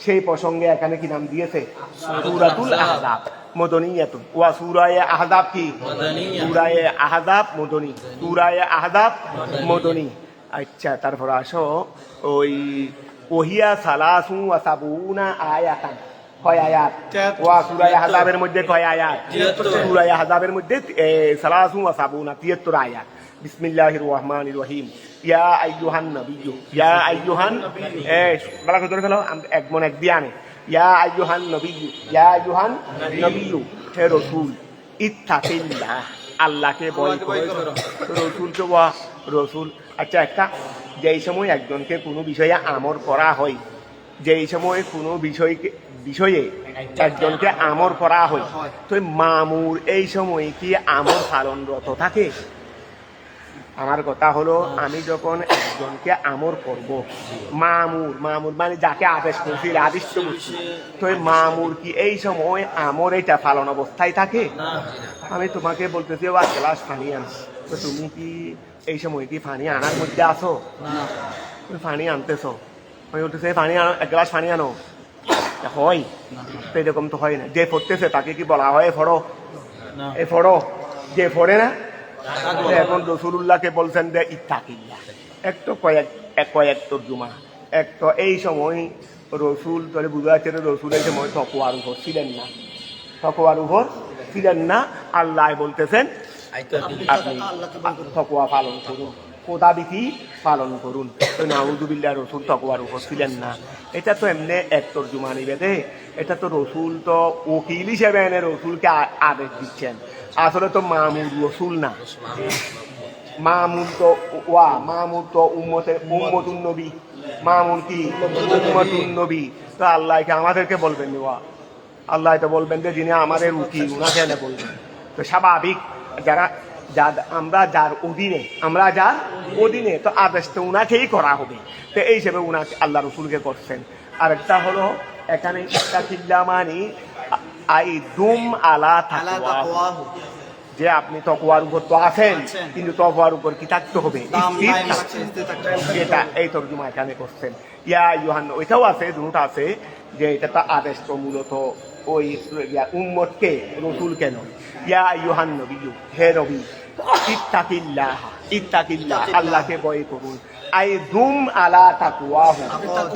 সেই প্রসঙ্গে এখানে কি নাম দিয়েছে? সূরাতুল আহজাব মদনিয়াতুন। ওয়া সূরায়ে আহজাব কি? সূরায়ে আহজাব মদনী। সূরায়ে আহজাব মদনী। আচ্ছা, তারপর আসো ওই ওহিয়া সালাসু ওয়া সাবুনা আয়াতান। কয় আয়াত? ওয়া সূরায়ে আহজাবের মধ্যে কয় আয়াত? সূরায়ে আহজাবের মধ্যে সালাসু ওয়া সাবুনা 73 আয়াত। বিসমিল্লাহির রহমানির রহিম। ইয়া আইয়ুহান নাবিয়্যু, ইয়া আইয়ুহান, বলা করে ফেলো এক মন এক দিয়ানে। ইয়া আইয়ুহান নাবিয়্যু, ইয়া আইয়ুহান নাবিয়্যু, হে রাসূল, ইত্তাকিল্লাহ, আল্লাহকে ভয় করো। রাসূলকে ওয়া রাসূল। আচ্ছা, একটা যেই সময় একজনকে কোনো বিষয়ে আমর করা হয়, যেই সময় কোনো বিষয়ে একজনকে আমর করা হয়, তো মামুর এই সময় কি আমর পালনরত থাকে? আমার কথা হলো, আমি যখন একজনকে আমর করব, মামুর মানে যাকে আদেশ করছি, আদিষ্ট করছি, তো মামুর কি এই সময় আমর এটা পালন অবস্থায় থাকে? আমি তোমাকে বলতেছি ও গ্লাস পানি আন, তো তুমি কি এই সময় কি পানি আনার মধ্যে আসো? তুমি পানি আনতেছ, আমি বলতেছি পানি আনো, এক গ্লাস পানি আনো, হয়? তো এরকম তো হয় না। যে পড়তেছে তাকে কি বলা হয় ফড়ো? এ ফড়ো, যে ফড়ে না। এখন রাসূলুল্লাহকে বলছেন যে ইত্তাকিল্লাহ। একটু কয়েক তরজমা। এক তো এই সময় রসুল তোরে বুঝাচ্ছে, রসুল এই সময় তকওয়ার উপর ছিলেন না, তকওয়ার উপর ছিলেন না। আল্লাহ বলতেছেন আপনি তকওয়া পালন করুন, খোদাবিধি পালন করুন। তো নাউযুবিল্লাহ, রসুল তকওয়ার উপর ছিলেন না। এটা তো এমনি এক তরজমা নিবে দে, এটা তো রসুল তো ওকিল হিসেবে এনে রসুলকে আদেশ দিচ্ছেন। আসলে তো মামুর রসুল না, মামুর তো উম্মতুন নবী। মামুর কি? উম্মতুন নবী। তো আল্লাহকে আমাদেরকে বলবেন ওয়া, আল্লাহ তো বলবেন যে যিনি আমাদের উকিল, উনাকে এনে বলবেন। তো স্বাভাবিক, আমরা যার অধীনে, তো আদেশ তো উনাকেই করা হবে। তো এই হিসেবে উনাকে আল্লাহ রসুলকে করছেন। আরেকটা হলো এখানে ইত্তাকিল্লাহ মানি আইদুম আলা তাকওয়াহু, যে আপনি তকওয়ার উপর তো আছেন, কিন্তু তকওয়ার উপর কি থাকতে হবে? এটা এই তরজমা এখানে করছেন। ইয়া আইয়ুহান, ওইটাও আছে, দুটো আছে, যে এটা তো আদেশ তো মূলত ওই উম্মতকে, রসুলকে নয়। ইয়া আইয়ুহান নবিয়্যু, হে নবী, ইত্তাকিল্লাহ, আল্লাহকে ভয় করুন। আইদুম আলা তাকওয়াহু,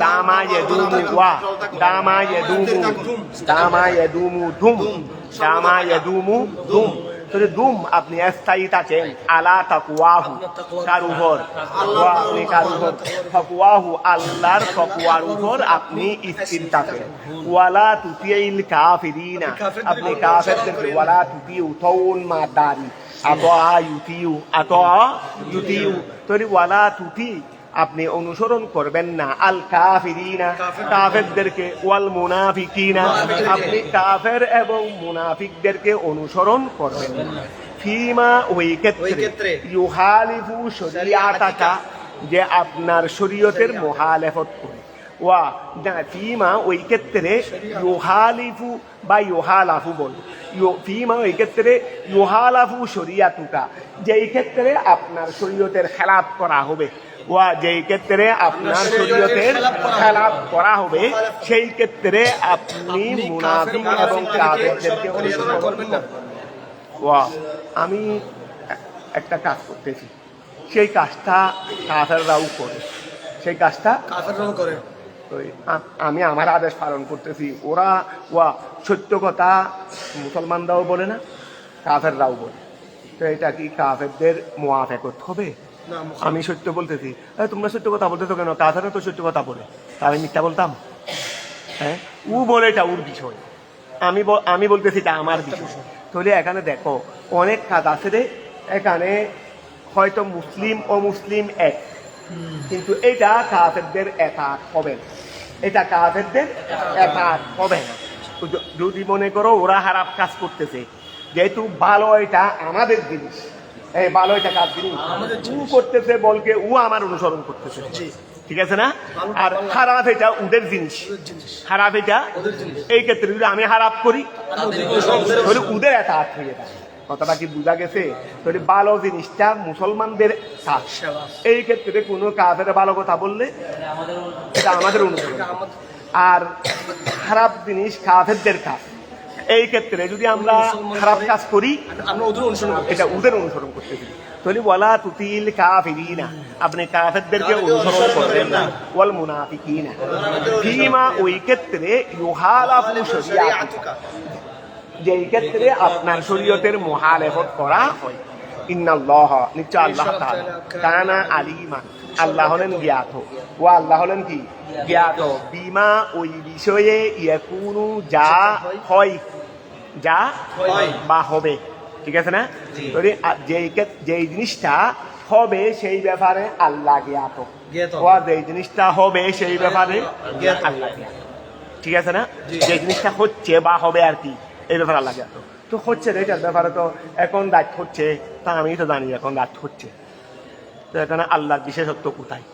দামা ইয়াদুমু ওয়া, দামা ইয়াদুমু ধুম। দুম আপনি স্থায়ী থাকেন, আলা তাকওয়াহু, কার উপর? আপনি কার উপর? তাকওয়াহু, আল্লাহর তাকওয়ার উপর আপনি স্থির থাকেন। ওয়ালা তুতিইল কাফিরিনা, আপনি কাফেরদেরকে ওয়ালা তুতিউ, তাউন মাদারি, আতা ইউতিউ, তরি ওয়ালা তুতি, আপনি অনুসরণ করবেন না, আল কাফিরিনা, কাফেরদেরকে, ওয়াল মুনাফিকিনা, আপনি কাফের এবং মুনাফিকদেরকে অনুসরণ করবেন না। ফিমা, ওই ক্ষেত্রে, ইউহালিফু শরিয়াতাকা, যে আপনার শরীয়তের মুখালেফত করে। ওয়া ফিমা, ওই ক্ষেত্রে, ইউহালিফু বা ইউহালাফু বল, ফিমা ওই ক্ষেত্রে, ইউহালাফু শরিয়াতুকা, যেই ক্ষেত্রে আপনার শরীয়তের খেলাফ করা হবে। ওয়া যেই ক্ষেত্রে আপনার শরীয়তের খেলাফ করা হবে, সেই ক্ষেত্রে আপনি মুনাফিক এবং কাফেরদেরকে অনুসরণ করবেন না। ওয়া আমি একটা কাজ করতেছি, সেই কাজটা কাফেররাও করে, সেই কাজটা কাফেররাও করে, আমি আমার আদেশ পালন করতেছি, ওরা সত্য কথা মুসলমানরাও বলে না, কাফেররাও বলে। তো এটা কি কাফেরদের মুআফাকত হবে? আমি সত্য বলতেছি, তোমরা সত্য কথা বলতেছো কেন? কাফেররা তো সত্য কথা বলে, আমি মিথ্যা বলতাম? হ্যাঁ, ও বলে এটা ওর বিষয়, আমি বলতেছি এটা আমার বিষয়। তাহলে এখানে দেখো অনেক কাজ আছে রে, এখানে হয়তো মুসলিম ও মুসলিম এক, কিন্তু এটা কাফেরদের একাত হবে না, এটা কাফেরদের একাত হবে না। যদি মনে করো ওরা খারাপ কাজ করতেছে, যেহেতু ভালো এটা আমাদের জিনিস, এই ভালো এটা কাজ জিনিস ও করতেছে, বলকে ও আমার অনুসরণ করতেছে, ঠিক আছে না? আর খারাপ এটা ওদের জিনিস, খারাপ এটা, এই ক্ষেত্রে যদি আমি খারাপ করি তাহলে ওদের একাত হয়ে যায়। কথাটা কি বোঝা গেছে? তাহলে ভালো জিনিসটা মুসলমানদের কাজ, এই ক্ষেত্রে কোনো কাজের ভালো কথা বললে এটা আমাদের অনুসরণ। আর খারাপ জিনিস কাফেরদের কাজ। এই ক্ষেত্রে যদি আমরা খারাপ কাজ করি, এটা ওদের অনুসরণ করতেছি, তাহলে ওয়ালা তুতিল কাফিরিনা, আপনি কাফেরদেরকে অনুসরণ করবেন না, ওয়াল মুনাফিকিনা ফিমা, ওই ক্ষেত্রে ইউহালাফু শরিয়াতুকা, যেই ক্ষেত্রে আপনার শরীয়তের মুহালেফত করা হয়। ইন্নাল্লাহ, নিশ্চয় আল্লাহ তাআলা, কানা আলিমান, আল্লাহ হলেন জ্ঞাত, ও আল্লাহ হলেন কি জ্ঞাত, বিমা ওই বিষয়ে, ইয়াকুনু যা হয়, যা বা হবে, ঠিক আছে না? যেই জিনিসটা হবে সেই ব্যাপারে আল্লাহ জ্ঞাত, ও যেই জিনিসটা হবে সেই ব্যাপারে আল্লাহ জ্ঞাত, ঠিক আছে না? যে জিনিসটা হচ্ছে বা হবে আর কি, এই ব্যাপারে আল্লাহ জ্ঞাত। তো হচ্ছে এটার ব্যাপারে তো এখন দায়িত্ব হচ্ছে, তা আমি তো জানি এখন দায়িত্ব হচ্ছে, তো এখানে আল্লাহর বিশেষত্ব কোথায়?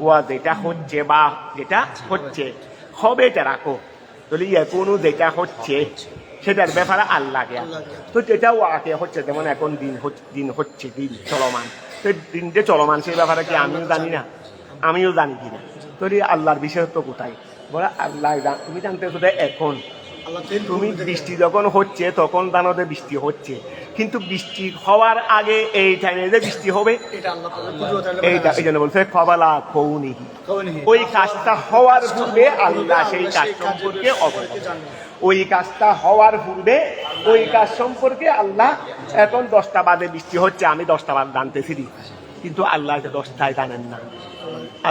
ও যেটা হচ্ছে বা যেটা হচ্ছে হবে এটা রাখো, তাহলে কোনো যেটা হচ্ছে সেটার ব্যাপারে আল্লাহ জ্ঞাত। তো যেটা ওয়াকে হচ্ছে, যেমন এখন দিন হচ্ছে, দিন চলমান, তো দিন যে চলমান সেই ব্যাপারে কি আমিও জানি না? আমিও জানি কিনা? তাহলে আল্লাহর বিশেষত্ব কোথায়? বলে আল্লাহ, তুমি জানতেছো যে এখন তুমি বৃষ্টি যখন হচ্ছে তখন জানো যে বৃষ্টি হচ্ছে, কিন্তু বৃষ্টি হওয়ার আগে এই টাইমে যে বৃষ্টি হবে এইটা, এই জন্য বলছে কবালা কৌনিহি, ওই কাজটা হওয়ার পূর্বে আল্লাহ সেই কাজ সম্পর্কে অবগত, ওই কাজটা হওয়ার পূর্বে ওই কাজ সম্পর্কে আল্লাহ, এখন 10টা বাজে বৃষ্টি হচ্ছে, আমি 10টা বাজে জানতেছি, কিন্তু আল্লাহ 10টায় জানেন না।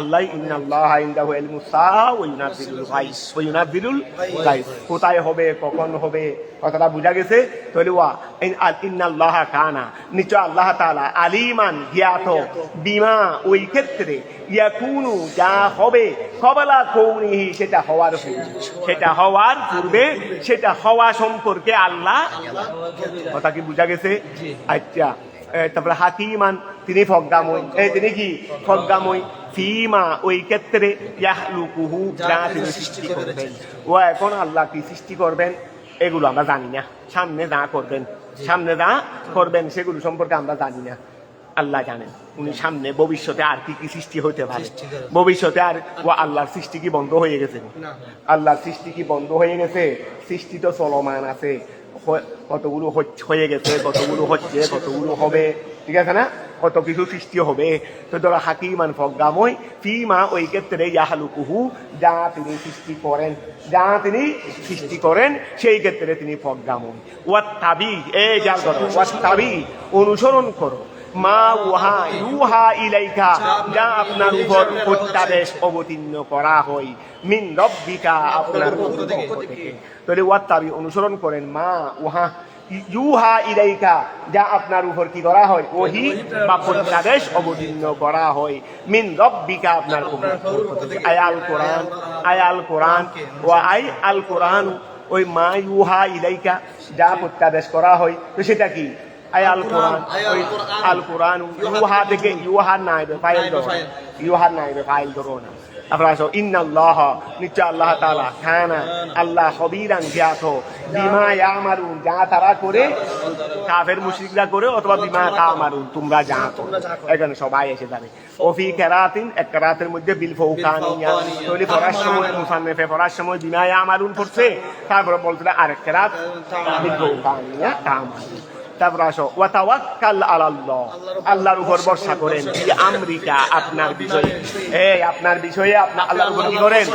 আল্লাহ ইন্নাল্লাহা ইনদাহু ইলমুস সাআ ওয়া ইউনাজ্জিলুল গায়ব, কোথায় হবে, কখন হবে, কথাটা বুঝা গেছে? তাহলে ইন্নাল্লাহা কানা, নিশ্চয় আল্লাহ তাআলা আলিমান জ্ঞাত, বিমা ওই ক্ষেত্রে, ইয়াকুনু যা হবে, কবলা কৌনিহি সেটা হওয়ার পূর্বে, সেটা হওয়ার পূর্বে, সেটা হওয়া সম্পর্কে আল্লাহ, কথা কি বুঝা গেছে? আচ্ছা, তারপরে হাকিমান, তিনি ফজ্ঞাময়, তিনি কি ফজ্ঞাময়, ফিমা ওই ক্ষেত্রে, ইয়াহলুকুহু যা তিনি সৃষ্টি করবেন, ও এখন আল্লাহ কি সৃষ্টি করবেন এগুলো আমরা জানি না, সামনে যা করবেন, সামনে যা করবেন সেগুলো সম্পর্কে আমরা জানি না, আল্লাহ জানেন। উনি সামনে ভবিষ্যতে আর কি কি সৃষ্টি হতে পারে, ভবিষ্যতে আর ও আল্লাহর সৃষ্টি কি বন্ধ হয়ে গেছে? আল্লাহর সৃষ্টি কি বন্ধ হয়ে গেছে? সৃষ্টি তো চলমান আছে, কতগুলো হয়ে গেছে, কতগুলো হচ্ছে, কতগুলো হবে, ঠিক আছে না? কত কিছু সৃষ্টি হবে। তো ধরো হাকিমান ফজ্ঞাময়, ফিমা ওই ক্ষেত্রে, ইয়াহলুকুহু যা তিনি সৃষ্টি করেন, যা তিনি সৃষ্টি করেন সেই ক্ষেত্রে তিনি ফজ্ঞাময়। ওয়াত্তাবি, এই যার কথা, ওয়াত্তাবি অনুসরণ করো, মা উহা ইউহা ইলাইকা যা আপনার উপর প্রত্যাদেশ অবতীর্ণ করা হয়, মিন রব্বিকা আপনার পক্ষ থেকে। তাহলে ওয়াত্তাবি অনুসরণ করেন, মা উহা ইউহা ইলাইকা যা আপনার উপর কি করা হয়, ওহি বা প্রত্যাদেশ অবতীর্ণ করা হয়, মিন রব্বিকা আপনার পক্ষ থেকে। আয়াল কোরআন, আয়াল কোরআন, ও আই আল কোরআন, ওই মা ইউহা ইলাইকা যা প্রত্যাদেশ করা হয়, তো সেটা কি? আয়াল কোরআন, ওই আল কোরআন, ইউহা থেকে ইউহার নাইবে ফাইল ধরো, ইউহার নাইবে ফাইল ধরো না। আপনারা আসো, ইন্নাল্লাহ নিশ্চয় আল্লাহ তাআলা, কানা আল্লাহ, খবীরান জ্ঞাত, বিমা ইয়ামালুন যা তারা করে, কাফের মুশরিকরা করে, অথবা বিমা তা'মালুন তোমরা যা করো, এখানে সবাই এসে যাবে। ওফি কেরাতিন, এক কেরাতের মধ্যে বিল ফৌকানিয়া, তৈরি পড়ার সময় মুসান্নিফে পড়ার সময় বিমা ইয়ামালুন পড়ছে, তারপরে বলছিল আরেক কেরাত বিল ফৌকানিয়া তা'মালুন। তারপর আসো, ওয়া তাওয়াক্কাল আলাল্লাহ আল্লাহর উপর ভরসা করেন, এই আমরিকা আপনার বিষয়ে, এই আপনার বিষয়ে আপনি আল্লাহর উপর কি করেন?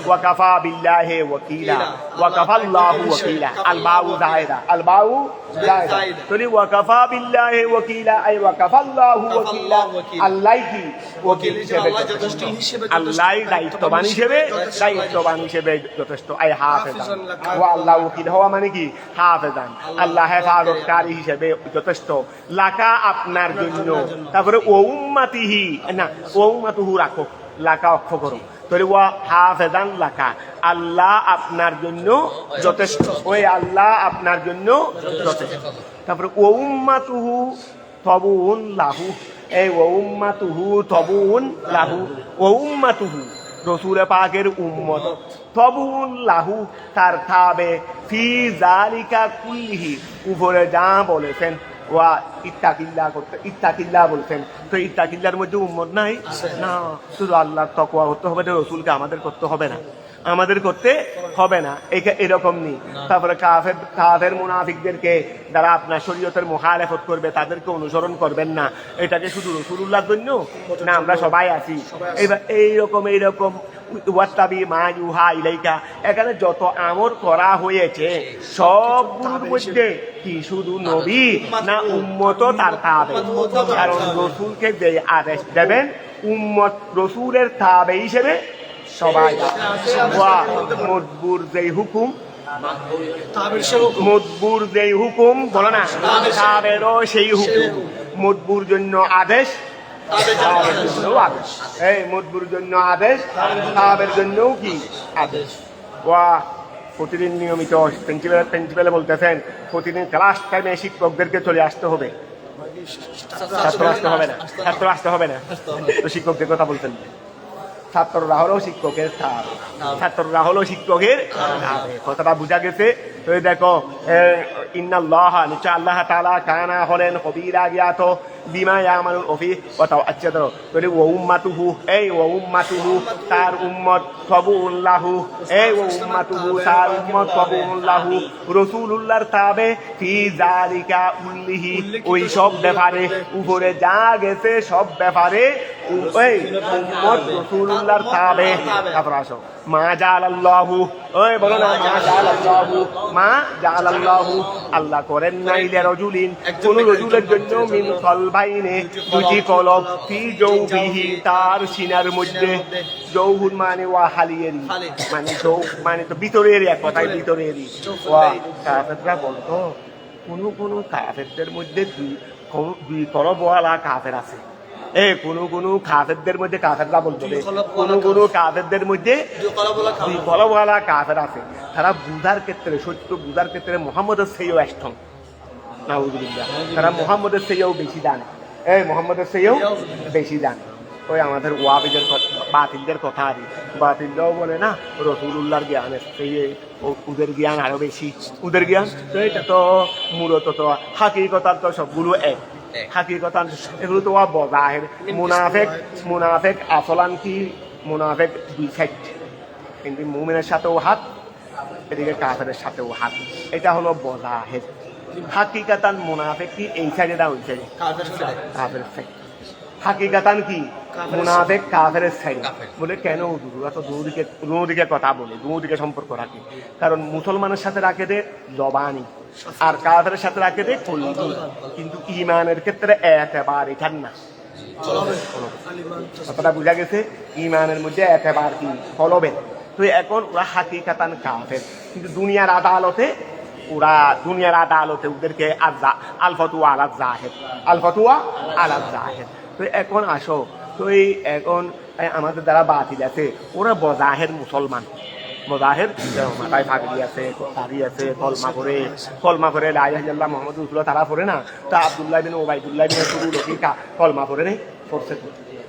ওয়া কাফা বিল্লাহি ওয়াকিলা, ওয়া কাফাল্লাহু ওয়াকিলা, আল বাউ জায়দা, আল বাউ জায়দা, তলি ওয়া কাফা বিল্লাহি ওয়াকিলা, আই ওয়া কাফাল্লাহু ওয়াকিলা, আল্লাহ কি ওয়াকিল হিসেবে, আল্লাহ দায়িত্ববান হিসেবে, দায়িত্ববান হিসেবে যথেষ্ট, আই হাফেজান, ওয়া আল্লাহ ওয়াকিল হওয়া মানে কি? হাফেজান, আল্লাহ হেফাজতকারী হিসেবে যথেষ্ট, লাকা আপনার জন্য। তারপরে ও উম্মাতিহি, না ও উম্মাতুহু রাখো, লাকা অক্ষ করো, তাহলে ওয়া হাফেজান লাকা, আল্লাহ আপনার জন্য যথেষ্ট, ওই আল্লাহ আপনার জন্য যথেষ্ট। তারপরে ও উম্মাতুহু তবুন লাহু, এই ও উম্মাতুহু তবুন লাহু, ও উম্মাতুহু রসুল পাকের উম্মত, তবুন লাহু তার থাবে, ফি জালিকা কুল্লিহি উপরে যা বলেছেন, ওয়া ইত্তাকিল্লাহ করতে, ইত্তাকিল্লাহ বলছেন, তো ইত্তাকিল্লার মধ্যে উম্মত নাই না, শুধু আল্লাহর তাকওয়া করতে হবে, রসুলকে আমাদের করতে হবে না। আমাদের করতে হবে না, এরকম নেই। তারপরে কাফের মুনাফিকদেরকে যারা আপনার শরীয়তের মুখালেফত করবে তাদেরকে অনুসরণ করবেন না, এটাকে শুধু রাসূলুল্লাহর জন্য না, আমরা সবাই আছি। এবার এইরকম ওয়াত্তাবি মা ইউহা ইলাইকা, এখানে যত আমর করা হয়েছে সবগুলোর মধ্যে কি শুধু নবী না উম্মতও তার তাবে? কারণ রসুলকে যে আদেশ দেবেন উম্মত রসুলের তাবে হিসেবে সবাই। মজবুর যেই হুকুম, মজবুর যেই হুকুম বলো না, তাবেরও সেই হুকুম। মজবুর জন্য আদেশ, এই মজবুর জন্য আদেশ, তাবের জন্যও কি আদেশ। প্রতিদিন নিয়মিত প্রিন্সিপালে বলতেছেন প্রতিদিন ক্লাস টাইমে শিক্ষকদেরকে চলে আসতে হবে। ছাত্র আসতে হবে না, ছাত্র আসতে হবে না, তো শিক্ষকদের কথা বলতেন। ছাত্ররা হলো শিক্ষকের তাবে, ছাত্ররা হলো শিক্ষকের তাবে। কথাটা বুঝা গেছে? তো দেখো, ইন্নাল্লাহ, নিশ্চয় আল্লাহ তাআলা কানা হলেন খবীরা জ্ঞাত বিমা ইয়ামালুন ফি ওয়া তাআচ্ছাদ। তাহলে ওয়া উম্মাতুহু, এই ওয়া উম্মাতুহু তার উম্মত, কবুল্লাহু এই ওয়া উম্মাতুহু তার উম্মত, কবুল্লাহু রাসূলুল্লাহর তাবে, ফি যালিকা উল্লিহি, ওই সব ব্যাপারে উপরে যা গেছে সব ব্যাপারে ওই উম্মত রাসূলুল্লাহর তাবে। তারপর আসো মা জাআলাল্লাহু, ওই বলো না মা জাআলাল্লাহু, মা জাআলাল্লাহু, আল্লাহ করেন নাই লিরাজুলিন, কোন রজুলের জন্য, মিন কলবাইনে, দুটি কলব, ফি জৌফিহি তার সিনার মধ্যে। জৌহুন মানে ওয়া হালিয়েরি, মানে মানে তো ভিতরেরই, এক কথায় ভিতরেরই। ওয়া কাফেররা বলতো কোন কাফেরদের মধ্যে দুই কলবওয়ালা কাফের আছে। কোন কাফেরদের মধ্যে, কাফেররা বলতো কোন কাফেরদের মধ্যে দুই কলবওয়ালা কাফের আছে। তারা বুঝার ক্ষেত্রে, সত্য বুঝার ক্ষেত্রে মুহাম্মদের চেয়েও স্ট্রং। নাউযুবিল্লাহ, তারা মুহাম্মদের চেয়েও বেশি জানে, মুহাম্মদের চেয়েও বেশি জানে। ওই আমাদের ওয়াহাবিদের বাতিলদের কথা আর বাতিলরাও বলে না রাসূলুল্লাহর জ্ঞানের চেয়ে ওদের জ্ঞান আরো বেশি, ওদের জ্ঞান। তো এটা তো মূলত তো হাকিকতার তো সবগুলো এক, হাকিকতা এগুলো তো বজাহের। মুনাফেক আসলান কি, মুনাফেক দুই সাইড, কিন্তু মুমিনের সাথেও হাত, এদিকে কাফেরের সাথেও হাত, এটা হলো বজাহের। হাকিকাতান মুনাফেক কি এই সাইডে না ওই সাইডে, কাফের সাইড। হাকিকাতান কি মুনাফেক কাফের সাইডে। বলে কেন তো দুদিকে কথা বলে, দুদিকে সম্পর্ক রাখে। কারণ মুসলমানের সাথে রাখে দে জবানি, আর কাফের সাথে রাখে দে কলবি, কিন্তু ইমানের ক্ষেত্রে একেবারে এখান না। কথাটা বুঝা গেছে? ইমানের মধ্যে একেবারে কি ফলবে। তো এখন ওরা হাকিকাতান কাফের, কিন্তু দুনিয়ার আদালতে ওদেরকে আল ফতুয়া আলা জাহেদ, আল ফতুয়া আলা জাহেদ। তো এখন আসো, তো এখন আমাদের যারা বাতিল আছে ওরা বজাহের মুসলমান, বজাহের মাথায় পাগড়ি আছে, দাড়ি আছে, কলমা করে লা ইলাহা ইল্লাল্লাহ মুহাম্মাদুর রাসূলুল্লাহ তারা পড়ে না। তা আব্দুল্লাহ বিন উবাইদুল্লাহ বিন সুরুল কি কলমা পড়ে নেই, পড়ছে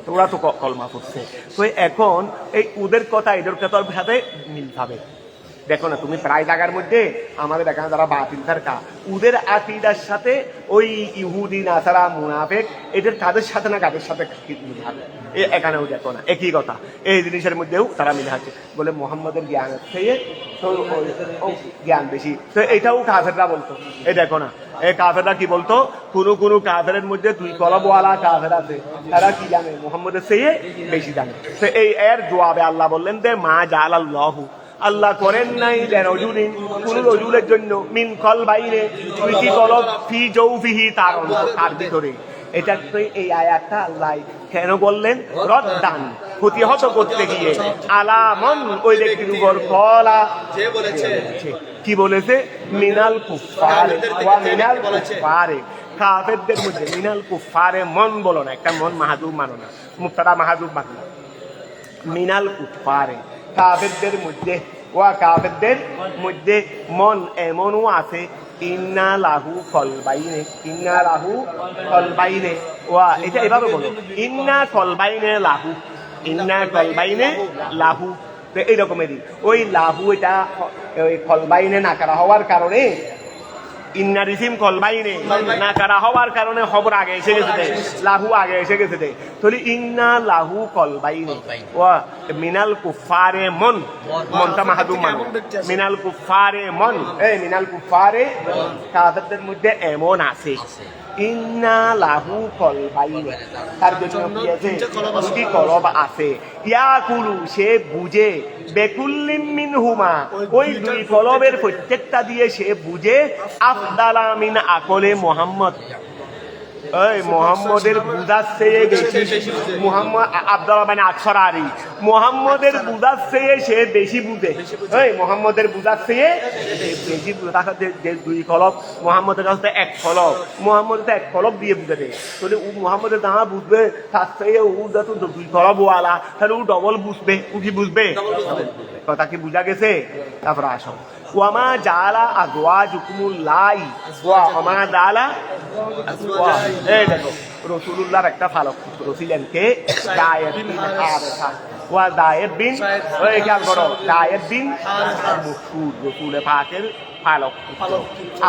তো ওরা তো কলমা পড়ছে। তো এখন এই ওদের কথা এদের কথার সাথে মিল পাবে। দেখো না তুমি প্রায় জায়গার মধ্যে আমাদের এখানে যারা বাতিল থাকা, ওদের আকীদার সাথে ওই ইহুদি নাসারা মুনাফিক এদের কাদের সাথে না কাদের সাথে মিল হবে, এখানেও দেখো না একই কথা। এই জিনিসের মধ্যেও তারা মিল আছে। বলে মুহাম্মদের জ্ঞানের থেকে তো জ্ঞান বেশি। তো এটাও কাফেররা বলতো। এই দেখো না, এই কাফেররা কি বলতো, কোন কাফেরের মধ্যে দুই কলবওয়ালা কাফের আছে, তারা কি জানে মুহাম্মদের চেয়ে বেশি জানে। তো এর জবাবে আল্লাহ বললেন যে মা জাআলাল্লাহু, আল্লাহ করেন নাই লিরাজুলিন কোন রজুলের জন্য, মিন কলবাইনে দুইটি কলব, ফি জৌফিহি তার ভিতরে। এটা তো এই আয়াতটা আল্লাহ কেন বললেন? রদ্দান, প্রতিহত করতে গিয়ে, আলামন ওই ব্যক্তির উপর, কলা যে বলেছে, কি বলেছে? মিনাল কুফফারে ওয়া মিনাল কুফফারে, কাফেরদের মধ্যে। মিনাল কুফফারে মন বলো না, একটা মন মাহাজুব মানো না, মুবতাদা মাহাজুব মানো না। মিনাল কুফফারে কাফেরদের মধ্যে, ওয়া কাফেরদের মধ্যে মন এমনও আছে, ইন্না লাহু কলবাইনে, ইন্না লাহু কলবাইনে। ওয়া এটা এভাবে বলো, ইন্না কলবাইনে লাহু, ইন্না কলবাইনে লাহু। তো এইরকমেরই ওই লাহু, এটা ওই কলবাইনে নাকারা হওয়ার কারণে, ইন্না রিসিম কলবাইনে নাকারা হওয়ার কারণে খবর আগে এসে গেছে, লাহু আগে এসে গেছে। তাহলে ইন্না লাহু কলবাইনে, ওয়া মিনাল কুফারে মন, মনটা মাহাদুম মান, মিনাল কুফারে মন, এই মিনাল কুফারে কাফেরদের মধ্যে এমন আছে ইন্না লাহু কলবাইন, তার জন্য কি আছে? দুটি কলব আছে। ইয়াকুলু, সে বুঝে, বেকুল্লিম মিনহুমা, ওই দুই কলবের প্রত্যেকটা দিয়ে সে বুঝে আফদালা মিন আকলে মুহাম্মদ, ওই মোহাম্মদের বুঝার চেয়ে বেশি, মুহাম্মদ আব্দুল্লাহ মানে আকসরারি, মোহাম্মদের বুঝার চেয়ে সে বেশি বুঝে, ওই মোহাম্মদের বুঝার চেয়ে বেশি বুঝে। তার সাথে যে দুই কলব, মোহাম্মদের কাছে এক কলব, মোহাম্মদ তো এক কলব দিয়ে বুঝে দেয়, তাহলে ও মোহাম্মদের দাঁড়া বুঝবে, তার চেয়ে ও যত দুই কলব ওয়ালা, তাহলে ও ডবল বুঝবে, ও কি বুঝবে? কথা কি বুঝা গেছে? তারপরে আসো, ওয়ামা জালা আজওয়াজুকুমুল লাই, ওয়ামা জালা, এই দেখো রাসূলুল্লাহর একটা ফালক পুত্র ছিলেন কে? যায়েদ বিন হারেসা। ওয়া যায়েদ বিন, ওই খেয়াল করো, যায়েদ বিন মশহুর, রাসূল পাকের ফালক পুত্র।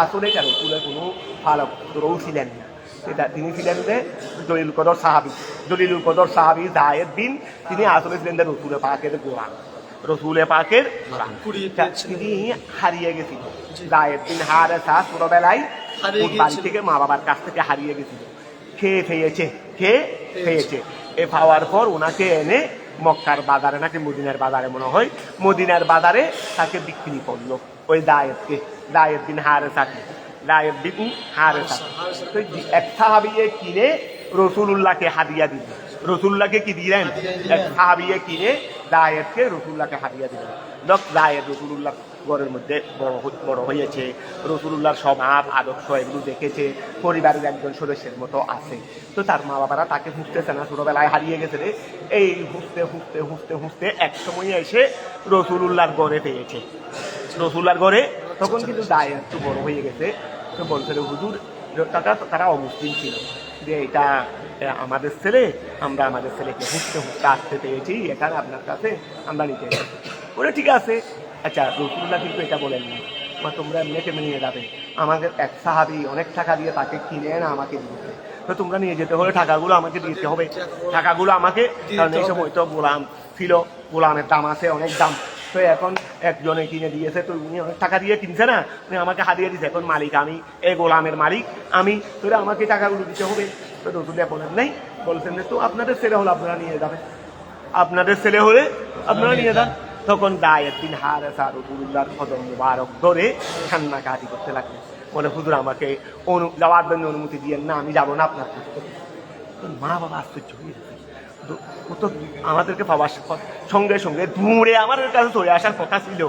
আসলে কেন রাসূলের কোনো ফালক পুত্রও ছিলেন না, এটা তিনি ছিলেন যে জলিলুল কদর সাহাবী, জলিলুল কদর সাহাবী যায়েদ বিন, তিনি আসলে ছিলেন যে রাসূল পাকের গোলাম, রসুল পাকের তিনি হারিয়ে গেছিল। যায়েদ বিন হারেসা ছোটবেলায় বাড়ি থেকে মা বাবার কাছ থেকে হারিয়ে গেছিল, খেয়ে পেয়েছে। এ পাওয়ার পর ওনাকে এনে মক্কার বাজারে নাকি মদিনার বাজারে মনে হয়, মদিনার বাজারে তাকে বিক্রি করলো ওই যায়েদকে, যায়েদ বিন হারেসাকে, যায়েদ বিন হারেসা। এক সাহাবিয়ে কিনে রসুলুল্লাহকে হাদিয়া দিল, রসুল্লাহকে কি দিলেন? এক সাহাবিয়ে কিনে যায়েদকে রসুল্লাহকে হাদিয়া দিলেন। লোক যায়েদ রসুলুল্লাহ ঘরের মধ্যে বড় হয়েছে, রসুলুল্লাহর স্বভাব আদর্শ এগুলো দেখেছে, পরিবারের একজন সদস্যের মতো আছে। তো তার মা বাবারা তাকে খুঁজতেছে না, ছোটবেলায় হারিয়ে গেছে রে, এই হুঁচতে এক সময় এসে রসুলুল্লাহর ঘরে পেয়েছে, রসুল্লাহর ঘরে। তখন কিন্তু যায়েদ একটু বড় হয়ে গেছে, তো বলছিল হুজুর, তারা অমুসলিম ছিল, যে এটা আমাদের ছেলে, আমরা আমাদের ছেলেকে হুঁচতে আসতে পেয়েছি, এখানে আপনার কাছে আমরা নিতে এসেছি। বলে ঠিক আছে। আচ্ছা, রসুল্লাহ কিন্তু এটা বলেন না, তোমরা এমনিকে নিয়ে যাবে, আমাদের এক সাহাবী অনেক টাকা দিয়ে তাকে কিনে না আমাকে দিতে, তো তোমরা নিয়ে যেতে হলে টাকাগুলো আমাকে দিতে হবে, টাকাগুলো আমাকে, কারণ এই সময় তো গোলাম ছিল, গোলামের দাম আছে, অনেক দাম। তো এখন একজনে কিনে দিয়েছে, তো উনি অনেক টাকা দিয়ে কিনছে না, উনি আমাকে হারিয়ে দিয়েছে, এখন মালিক আমি, এই গোলামের মালিক আমি, তো আমাকে টাকাগুলো দিতে হবে। তো রসুল্লাহ বলেন নাই, বলছেন যে তো আপনাদের ছেলে হলে আপনারা নিয়ে যাবেন, আপনাদের ছেলে হলে আপনারা নিয়ে যান। তখন যায়েদ বিন হারেসা রাসূলুল্লাহর কদম মুবারক ধরে কান্নাকাটি করতে লাগলেন, বলে হুজুর আমাকে যাওয়ার জন্য অনুমতি দিয়েন না, আমি যাবো না আপনার কাছে। মা বাবা আশ্চর্য হয়ে গেছে, তো আমাদেরকে পাওয়ার সঙ্গে সঙ্গে ধুঁড়ে আমাদের কাছে চলে আসার কথা ছিল,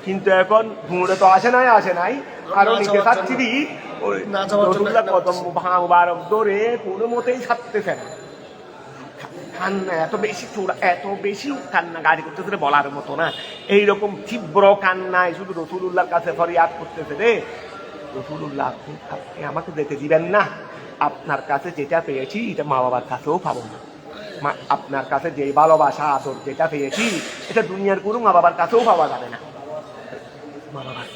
কিন্তু এখন ধুঁড়ে তো আসে নাই, আরো নিচে থাকছি রাসূলুল্লাহ কদম মুবারক ধরে কোনো মতেই ছাড়তেছে না। কান্না এত বেশি কান্না গাড়ি করতেছে বলার মতো না, এইরকম তীব্র কান্নায় শুধু রসুলুল্লাহর কাছে ফরিয়াদ করতেছে রে, রসুলুল্লাহ আপনি আমাকে যেতে দিবেন না, আপনার কাছে যেটা পেয়েছি এটা মা বাবার কাছেও পাবো না, আপনার কাছে যে ভালোবাসা আদর যেটা পেয়েছি এটা দুনিয়ার কোনো মা বাবার কাছেও পাওয়া যাবে না। মা বাবার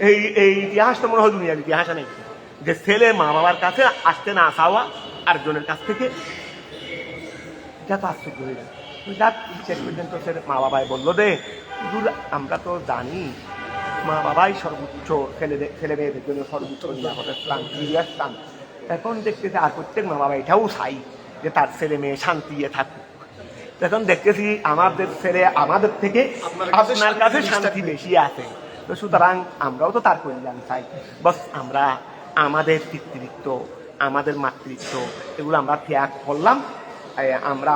এই ইতিহাসটা মনে হয় দুনিয়ার ইতিহাসে নেই, যে ছেলে মা বাবার কাছে আসতে না চাওয়া আরেকজনের কাছ থেকে, এটা তো আশ্চর্য হয়ে যায়। শেষ পর্যন্ত মা বাবাই বললো দে হুজুর, আমরা তো জানি মা বাবাই সর্বোচ্চ, ছেলে মেয়েদের জন্য সর্বোচ্চ নিরাপদের স্থান, স্থান। এখন দেখতেছি আর প্রত্যেক মা বাবা এটাও চাই যে তার ছেলে মেয়ে শান্তি থাকুক। এখন দেখতেছি আমাদের ছেলে আমাদের থেকে আপনার কাছে শান্তি বেশি আছে, তো সুতরাং আমরাও তো তার কল্যাণ চাই। বস আমরা আমাদের পিতৃত্ব, আমাদের মাতৃত্ব এগুলো আমরা ত্যাগ করলাম, আমরা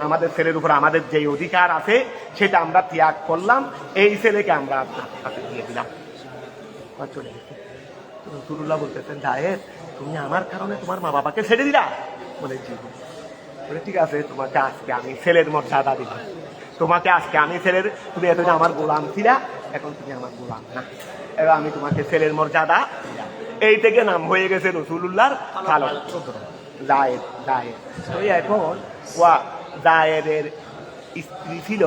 আমাদের ছেলের উপর আমাদের যে অধিকার আছে সেটা আমরা ত্যাগ করলাম, এই ছেলেকে আমরা আপনার কাছে দিয়ে দিলাম। চলে গেছে। রাসূলুল্লাহ বলতেছেন, যায়েদ তুমি আমার কারণে তোমার মা বাবাকে ছেড়ে দিলা? বলে জি। বলে ঠিক আছে, তোমাকে আজকে আমি ছেলের মর্যাদা দিলাম, তোমাকে আজকে আমি ছেলের, তুমি এতদিন আমার গোলাম ছিলা, এখন তুমি আমার গোলাম না, এবার আমি তোমাকে ছেলের মর্যাদা দিলাম। এই থেকে নাম হয়ে গেছে রাসূলুল্লাহর ফালক যায়েদ। তো এখন যায়েদের স্ত্রী ছিল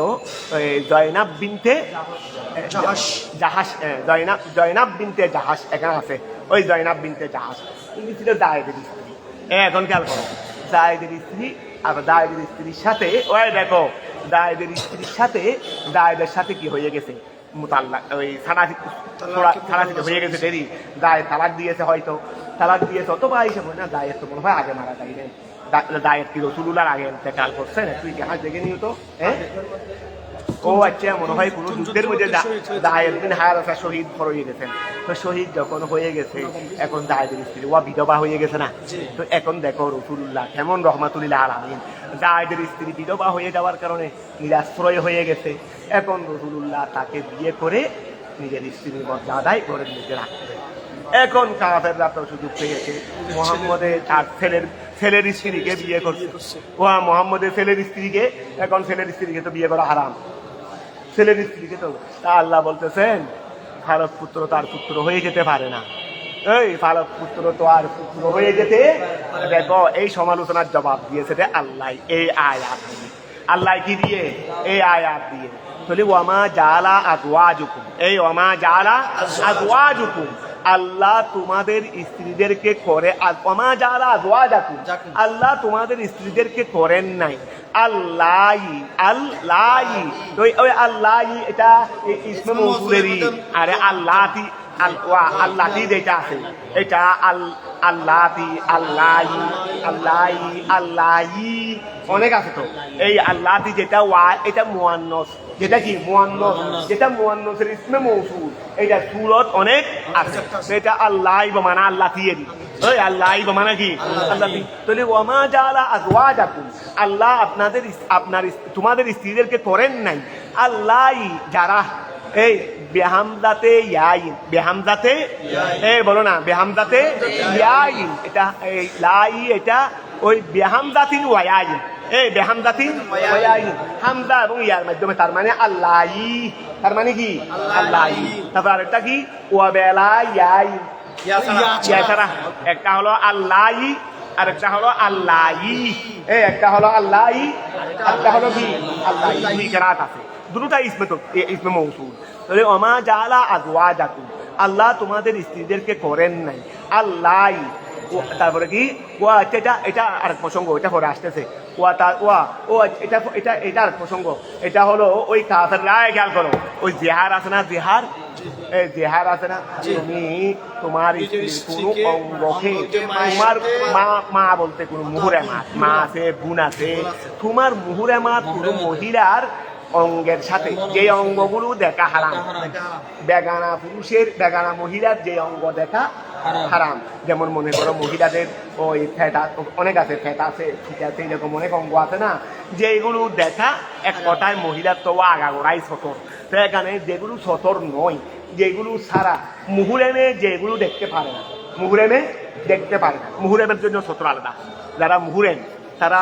জয়নাব বিনতে জাহাস, জয়নাব বিনতে জাহাস, এখানে আছে ওই জয়নাব বিনতে জাহাস, উনি ছিল যায়েদের স্ত্রী। এখন খেয়াল করো, যায়েদের স্ত্রী আর দায়েদের স্ত্রীর সাথে ওই দেখো দায়েদের স্ত্রীর সাথে দায়েদের সাথে কি হয়ে গেছে মুতাল্লাক ওই ছাড়াছিতে হয়ে গেছে দেরি দায় তালাক দিয়েছে হয়তো তালাক দিয়েছে অথবা হিসেবে না দায়ের তো মনে হয় আগে মারা যায় নাই দায়ের কি রসুলুল্লাহর আগে ইন্তেকাল করছে না তুই ইতিহাস দেখে নিও তো হ্যাঁ ও আচ্ছা মনে হয় কোনো যুদ্ধের মধ্যে দায়ের দিন হায়ারসা শহীদ হয়ে গেছেন তো শহীদ যখন হয়ে গেছে এখন দায়েদের স্ত্রী ও বিধবা হয়ে গেছে না তো এখন দেখো রসুলুল্লাহ কেমন রহমাতুল্লাহ আলামিন দায়েদের স্ত্রী বিধবা হয়ে যাওয়ার কারণে নিরাশ্রয় হয়ে গেছে এখন রসুলুল্লাহ তাকে বিয়ে করে নিজের স্ত্রীর মর্যাদায় ঘরের মধ্যে রাখতে এখন কাফেররা তো সুযোগ পেয়েছে মোহাম্মদের তার ছেলের স্ত্রীকে বিয়ে করছে ও মোহাম্মদের ছেলের স্ত্রীকে এখন ছেলের স্ত্রীকে তো বিয়ে করা হারাম ছেলের স্ত্রীকে তো তা আল্লাহ বলতেছেন ফারুক পুত্র তার পুত্র হয়ে যেতে পারে না এই ফারুক পুত্র তো আর পুত্র হয়ে যেতে দেখো এই সমালোচনার জবাব দিয়েছে রে আল্লাহ এই আয়াত দিয়ে আল্লাহ কি দিয়ে এই আয়াত দিয়ে তাহলে ওয়ামা জালা আজওয়াজুকুম এই ওয়ামা জালা আজওয়াজুকুম আল্লাহ তোমাদের স্ত্রীদেরকে করে ওয়ামা জালা আজওয়াজাকুম আল্লাহ তোমাদের স্ত্রীদেরকে করেন নাই আল্লাহ ওই আল্লাহ এটা ইসমে মৌসুলেরই আরে আল্লাহতি আল্লাহতি যেটা আছে এটা আল্লাহতি আল্লাহি অনেক আছে তো এই আল্লাহতি যেটা এটা মুয়ান্নাস যেটা কি মুয়ান্নাস যেটা মুয়ান্নাসের ইসমে মৌসুল এটা সুরত অনেক আছে এটা আল্লাহ বমানা আল্লাহতি এর ওই আল্লাহ বমানা কি আল্লাহতি তাহলে ওয়ামা জালা আজওয়াজাকুম আল্লাহ তোমাদের স্ত্রীদেরকে করেন নাই আল্লাহ যারা এই বেহামদাতে ইয়াইন বেহামদাতে এই বলো না বেহামদাতে ইয়াইন এটা এই লাই এটা ওই বেহামদাতিন ওয়াইন এই বেহামদাতিন ওয়াইন হামজা এবং ইয়ার মাধ্যমে তার মানে আল্লাহি তার মানে কি আল্লাহি তারপর আরেকটা কি ওয়াবেলা ইয়াইন ইয়া ছাড়া একটা হলো আল্লাহি আরেকটা হলো আল্লাহি এই একটা হলো আল্লাহি একটা হলো কি আল্লাহি দুই কেরাত আছে দুটোটা ইসমে মৌসুল তাহলে ওমা জালা আজওয়াজাকুম আল্লাহ তোমাদের স্ত্রীদেরকে করেন নাই আল্লাহ তারপরে কি ওয়া এটা আরেক প্রসঙ্গ এটা পরে আসতেছে এটা আরেক প্রসঙ্গ এটা হলো ওই কাফেররা খেয়াল করো ওই জেহার আছে না জেহার আছে না তুমি তোমার স্ত্রীর কোনো অঙ্গকে তোমার মা বলতে কোনো মুহুরে মা আছে বোন আছে তোমার মুহুরে মা কোনো মহিলার অঙ্গের সাথে যে অঙ্গগুলো দেখা হারাম বেগানা পুরুষের বেগানা মহিলার যে অঙ্গ দেখা হারাম যেমন মনে করো মহিলাদের ওই ফ্যাটা অনেক আছে ফ্যাট আছে ঠিক আছে এরকম অনেক অঙ্গ আছে না যেগুলো দেখা এক কথায় মহিলার তো আগাগোড়াই সতর তো এখানে যেগুলো সতর নয় যেগুলো ছাড়া মুহুরেমে যেগুলো দেখতে পারে না মুহুরেমে দেখতে পারে না মুহুরেমের জন্য সতর আলাদা যারা মুহুরেম তারা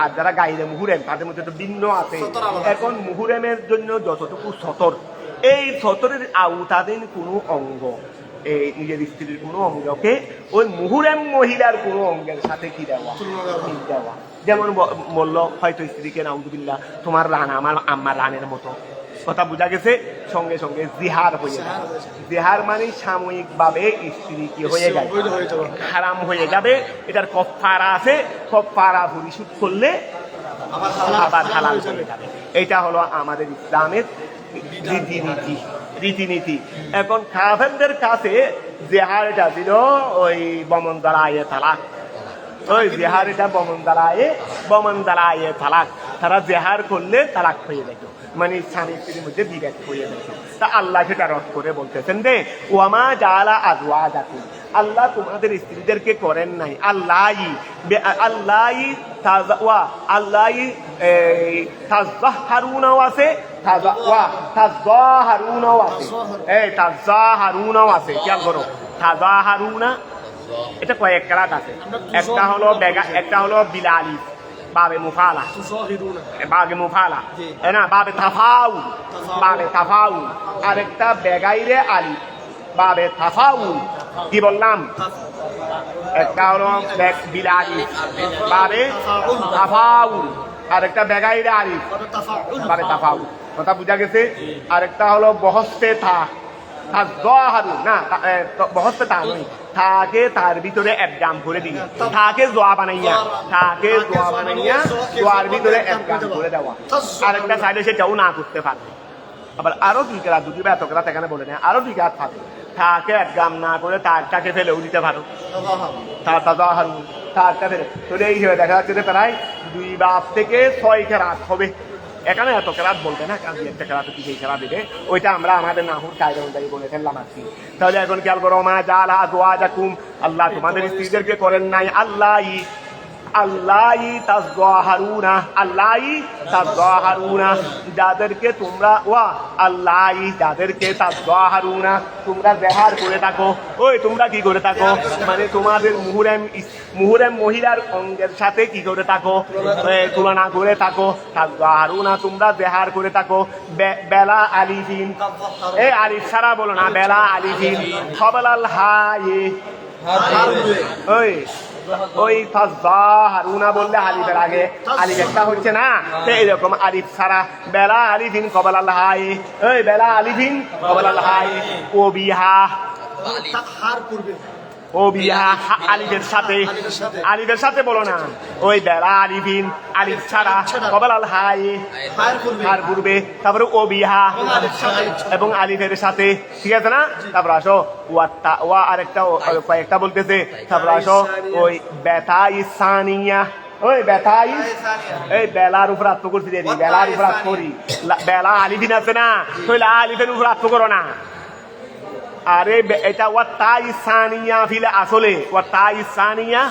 আর যারা গাইরে মুহুরেম তাদের মধ্যে তো ভিন্ন আছে এখন মুহুরেমের জন্য যতটুকু সতর এই সতরের আওতাধীন কোনো অঙ্গ এই নিজের স্ত্রীর কোনো অঙ্গকে ওই মুহুরেম মহিলার কোনো অঙ্গের সাথে কি দেওয়া যেমন বললো হয়তো স্ত্রীকে নাউজুবিল্লাহ তোমার রান আমার আম্মার রানের মতো কথা বোঝা গেছে সঙ্গে সঙ্গে জিহার হয়ে যাবে জিহার মানে সাময়িকভাবে স্ত্রী কি হয়ে যাবে হারাম হয়ে যাবে এটার কফারা আছে কফারা পরিশোধ করলে আবার হালাল হয়ে যাবে এটা হলো আমাদের ইসলামের রীতিনীতি এখন কাফেরদের কাছে জেহারটা দিল ওই বমন দ্বারায়ে তালাক ওই জেহারটা বমন দ্বারায়ে তালাক তারা জেহার করলে তালাক হয়ে যেত মানে স্বামী স্ত্রীর মধ্যে বিভেদ হয়ে যেত তা আল্লাহ সেটা রদ করে বলতেছেন রে ওয়ামা জালা আজওয়াজাকুম আল্লাহ তোমাদের স্ত্রীদেরকে করেন নাই আল্লাহি তাযাহারুনাও আছে তাযাহারুনাও আছে এই তাযাহারুনাও আছে খেয়াল করো তাযাহারুনা এটা কয়েক কেরাত আছে একটা হলো বিলালি বাবে মুফালা বাবে মুফালা না বাবে তাফাউল আরেকটা বেগাইরে আলি বাবে তাফাউল কি বললাম একটা হলো বিলালি বাবে তাফাউল আরেকটা বেগাইরে আলি বাবে তাফাউল কথা বুঝা গেছে আরেকটা হলো বহস্তে থা তাযহারু না বহস্তে তা নয়, তাকে তার ভিতরে একগাম করে দিই, তাকে জোয়া বানাইয়া, তাকে জোয়া বানাইয়া জোয়ার ভিতরে একগাম করে দেওয়া। আরেকটা সাইডে সেটাও না করতে পারবে। আবার আরো দুই কেরাত, দুটি বা এত কেরাত এখানে বলে নেয়, আরো দুই কেরাত থাকে, তাকে একগাম না করে তারটাকে ফেলেও দিতে পারো, তাযহারু তারটা ফেলে। তো এই হিসেবে দেখা যাচ্ছে যে প্রায় 2 বাপ থেকে 6 কেরাত হবে। এখানে এত কেরাত বলবে না, কারণ একটা কেরাত কি সেই কেরাত দিবে, ওইটা আমরা আমাদের নাহুর কায়দা অনুযায়ী বলে ফেললাম আর কি। তাহলে এখন খেয়াল করো, মা জাআলা আজওয়াজাকুম, আল্লাহ তোমাদের স্ত্রীদেরকে করেন নাই আল্লাহি আল্লাহি তাযহারুনা, আল্লাহি তাযহারুনা, যাদেরকে তোমরা ওয়া আল্লাহি যাদেরকে তাযহারুনা তোমরা জেহার করে থাকো। ওই তোমরা কি করে থাকো, মানে তোমাদের মুহরম মহিলার অঙ্গের সাথে কি করে থাকো, তুলনা করে থাকো। তাযহারুনা তোমরা জেহার করে থাকো, বেলা আলিফিন, এই আলিফ ছাড়া বলো না, বেলা আলিফিন কবলাল হায়ে, ওই তাযহারুনা বললে আলিফের আগে আলিফ একটা হচ্ছে না, তো এরকম আলিফ ছাড়া বেলা আলিফিন কবলাল হায়ে, ওই বেলা আলিফিন কবলাল হায়ে, ও বিহা ও বিহা আলিফের সাথে, আলিফের সাথে বলো না, ওই বেলা আলিফিন আলিফ ছাড়া কবলাল হায়ে হার পূর্বে, তারপরে ও বিহা এবং আলিফের সাথে, ঠিক আছে না। তারপর আসো ওয়া আরেকটা কয়েকটা বলতেছে, তারপর আসো ওই বেতাই সানিয়া, ওই বেতাই, এই বেলার উপর আত্ম করছি, বেলার উপর আত্ম করি, বেলা আলিফিন আছে না, তাহলে আলিফের উপর আত্ম করো না। আরে এটা ওয়াতাই সানিয়া ফিলে আসলে ওয়াতাই সানিয়া,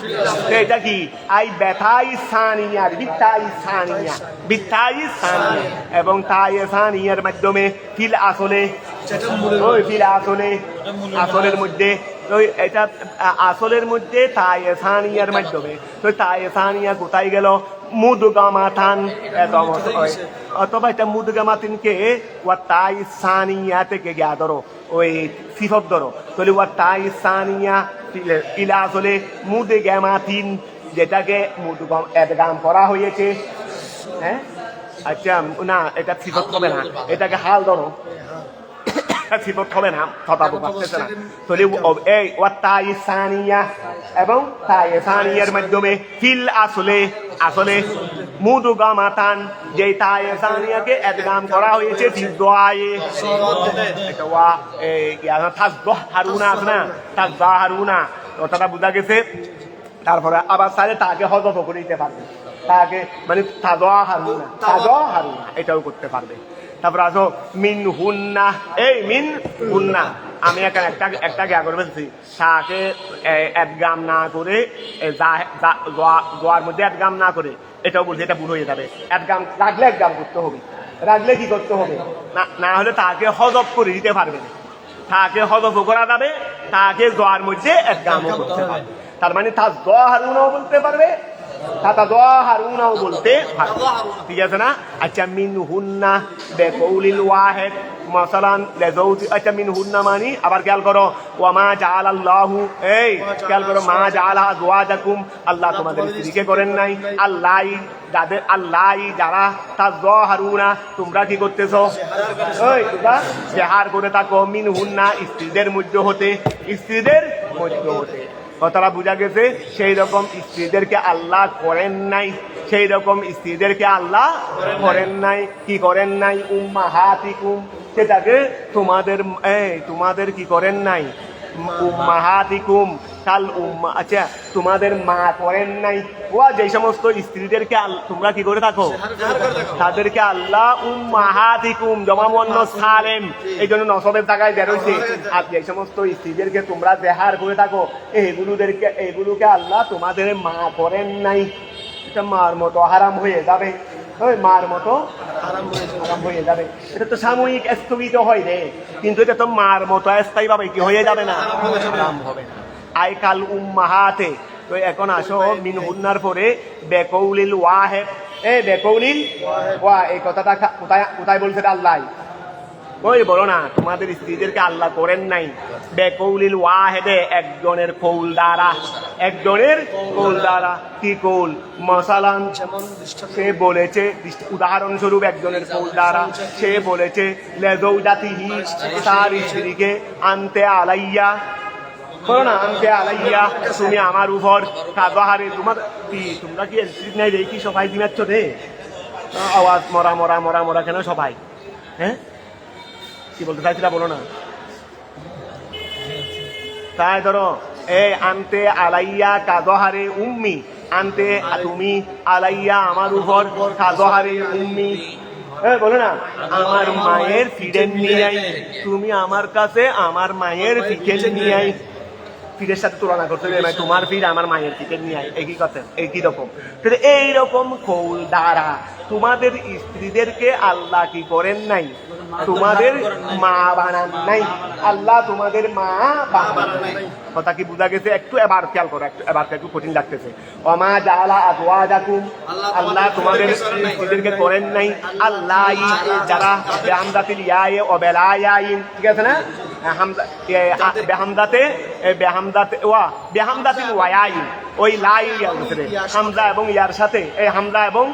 এটা কি আই বেতাই সানিয়া বিতাই সানিয়া, বিতাই সানিয়া এবং তাই সানিয়ার মাধ্যমে ফিল আসলে, ওই ফিল আসলে আসলের মধ্যে, তো এটা আসলের মধ্যে তাই সানিয়ার মাধ্যমে, তো তাই সানিয়া কোথায় গেল, মুদগামাতান, অথবা এটা মুদগামাতিনকে ওয়াতাই সানিয়া থেকে গিয়া ধরো, ওই সিফত ধরো, তাহলে ওয়াতাই সানিয়া ইলা আসলে মুদগামাতিন, যেটাকে মুদগাম এদগাম করা হয়েছে। হ্যাঁ আচ্ছা, না এটা সিফত হবে না, এটাকে হাল ধরো, সিফত হবে না, কথা বুঝতেছে না। তাহলে এই ওয়াতাই সানিয়া এবং তাই সানিয়ার মাধ্যমে ফিল আসলে, আসলে মুদগামাতান, যে তাই সানিয়াকে এদগাম করা হয়েছে ফিদওয়ায়ে, এটা ওয়া তাযহারুনা আছে না, তাযহারুনা কথাটা বোঝা গেছে। তারপরে আবার সাথে তাকে হযফ করে দিতে পারবে, তাকে মানে তাযহারুনা, তাযহারুনা এটাও করতে পারবে। তারপর আসো মিন হুন্না, এই মিন হুন্না, আমি এখানে একটা গিয়া করে ফেলছি, তাকে এদগাম না করে জোয়ার মধ্যে এদগাম না করে, এটাও বলছি, এটা ভুল হয়ে যাবে। এদগাম রাখলে এদগাম করতে হবে, রাখলে কি করতে হবে, না হলে তাকে হযফ করে দিতে পারবে না, তাকে হযফ করা যাবে, তাকে জোয়ার মধ্যে এদগামও করতে পারবে। তার মানে তাযহারুনাও বলতে পারবে, তাযহারুনাও বলতে পারবে, ঠিক আছে না। আচ্ছা মিন হুন্না বিকৌলিল ওয়াহিদ মাসালান লাযাউজি, আচ্ছা মিন হুন্না মানে আবার খেয়াল করো, ওয়া মা জাআলাল্লাহু, এই খেয়াল করো, মা জাআলা আজওয়াজাকুম, আল্লাহ তোমাদের স্ত্রীকে করেন নাই, আল্লাহি যাদের, আল্লাহি যারা তাযহারুনা তোমরা কি করতেছো, ওই তোমরা জেহার করে থাকো, মিন হুন্না স্ত্রীদের মধ্যে হতে, স্ত্রীদের মধ্যে হতে, কথাটা বোঝা গেছে। সেই রকম স্ত্রীদেরকে আল্লাহ করেন নাই, সেই রকম স্ত্রীদেরকে আল্লাহ করেন নাই, কি করেন নাই, উম্মাহাতিকুম, সেটাকে তোমাদের তোমাদের কি করেন নাই, উম্মাহাতিকুম কাল উম্মা, আচ্ছা তোমাদের মা করেন নাই, ওয়া যে সমস্ত স্ত্রীদেরকে তোমরা কি করে থাকো, তাদেরকে আল্লাহ উম্মাহাতিকুম জমা মুয়ান্নাস সালেম, এই জন্য নসবের জায়গায় বেরোইছে। আর যে সমস্ত স্ত্রীদেরকে তোমরা জেহার করে থাকো, এগুলোকে আল্লাহ তোমাদের মা করেন নাই, এটা মার মতো হারাম হয়ে যাবে, ওই মার মতো হারাম হয়ে যাবে। এটা তো সাময়িক স্থগিত হয় রে, কিন্তু এটা তো মার মতো স্থায়ী ভাবে কি হয়ে যাবে না, হারাম হবে না। আই কাল উম্মাহাতে, তো এখন আসো মিন হুন্নার পরে বিকৌলিল ওয়াহিদ, এই বিকৌলিল ওয়া, এই কথাটা কোথায় বলছে আল্লাহ, ওই বলো না তোমাদের স্ত্রীদেরকে আল্লাহ করেন নাই বেকৌলিল ওয়াহেদে, একজনের কৌল দ্বারা, একজনের কৌল দ্বারা। কি কৌল? মসালান, সে বলেছে, উদাহরণস্বরূপ একজনের কৌল দ্বারা সে বলেছে লেজৌজাতিহি, তার স্ত্রীকে আনতে আলাইয়া, বলো না আনতে আলাইয়া, তুমি আমার উপর কাজহারে, তোমার কি তোমরা কি স্ত্রী নাই রে কি সবাই দিনাচ্ছ রে? আওয়াজ মরা মরা মরা মরা কেন সবাই? হ্যাঁ কি বলতে চাইছিলা বলো না? তাই ধরো এই আনতে আলাইয়া কাজহারে উম্মি, আনতে তুমি আলাইয়া আমার উপর কাজহারে উম্মি, বলো না আমার মায়ের ফিডেন নিয়ে আই, তুমি আমার কাছে আমার মায়ের ফিডেন নিয়ে আই। ফিডের সাথে তুলনা করতে হবে, তোমার ফিড আমার মায়ের ফিডেন নিয়ে আই, একই কথা একই রকম। এইরকম কৌল দ্বারা তোমাদের স্ত্রীদেরকে আল্লাহ কি করেন নাই? তোমাদের মা বানান নাই। আল্লাহ তোমাদের মা বানান নাই। কথা কি বুঝা গেছে? একটু এবার খেয়াল করো, এবার একটু কঠিন লাগতেছে। ওমা জাআলা আজওয়াজাকুম, আল্লাহ তোমাদের স্ত্রীদেরকে করেন নাই আল্লাহ যারা বেহামদাতিল ইয়ায়ে ও বেলায়াইন, ঠিক আছে না? বেহামদাতে বেহামদাতে ওয়া বেহামদাতিল ওয়ায়াইন, ওই লাই হামজা এবং ইয়ার সাথে, এই হামজা এবং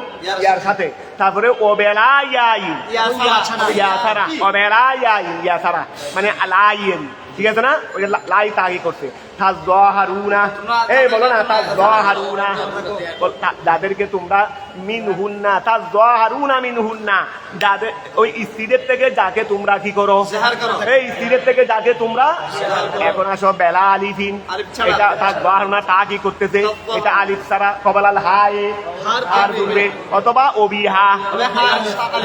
ইয়ার সাথে, তারপরে ও বেলায়াইন ইয়া সারা, ও বেলায়াইন ইয়া সারা মানে আলাইন, ঠিক আছে না? ওই লাই তাগি করছে তাজহারুনা, এই বলো না তাজহারুনা, যাদেরকে তোমরা মিনহুন্না, তাজহারুনা মিনহুন্না, যাদের ওই স্ত্রীদের থেকে যাকে তোমরা কি করো, এই স্ত্রীদের থেকে যাকে তোমরা, এখন আসো বেলা আলিফিন, এটা তাজহারুনা তা কি করতেছে, এটা আলিফ সারা কবলাল হায়ে হার দুবে, অথবা অবিহা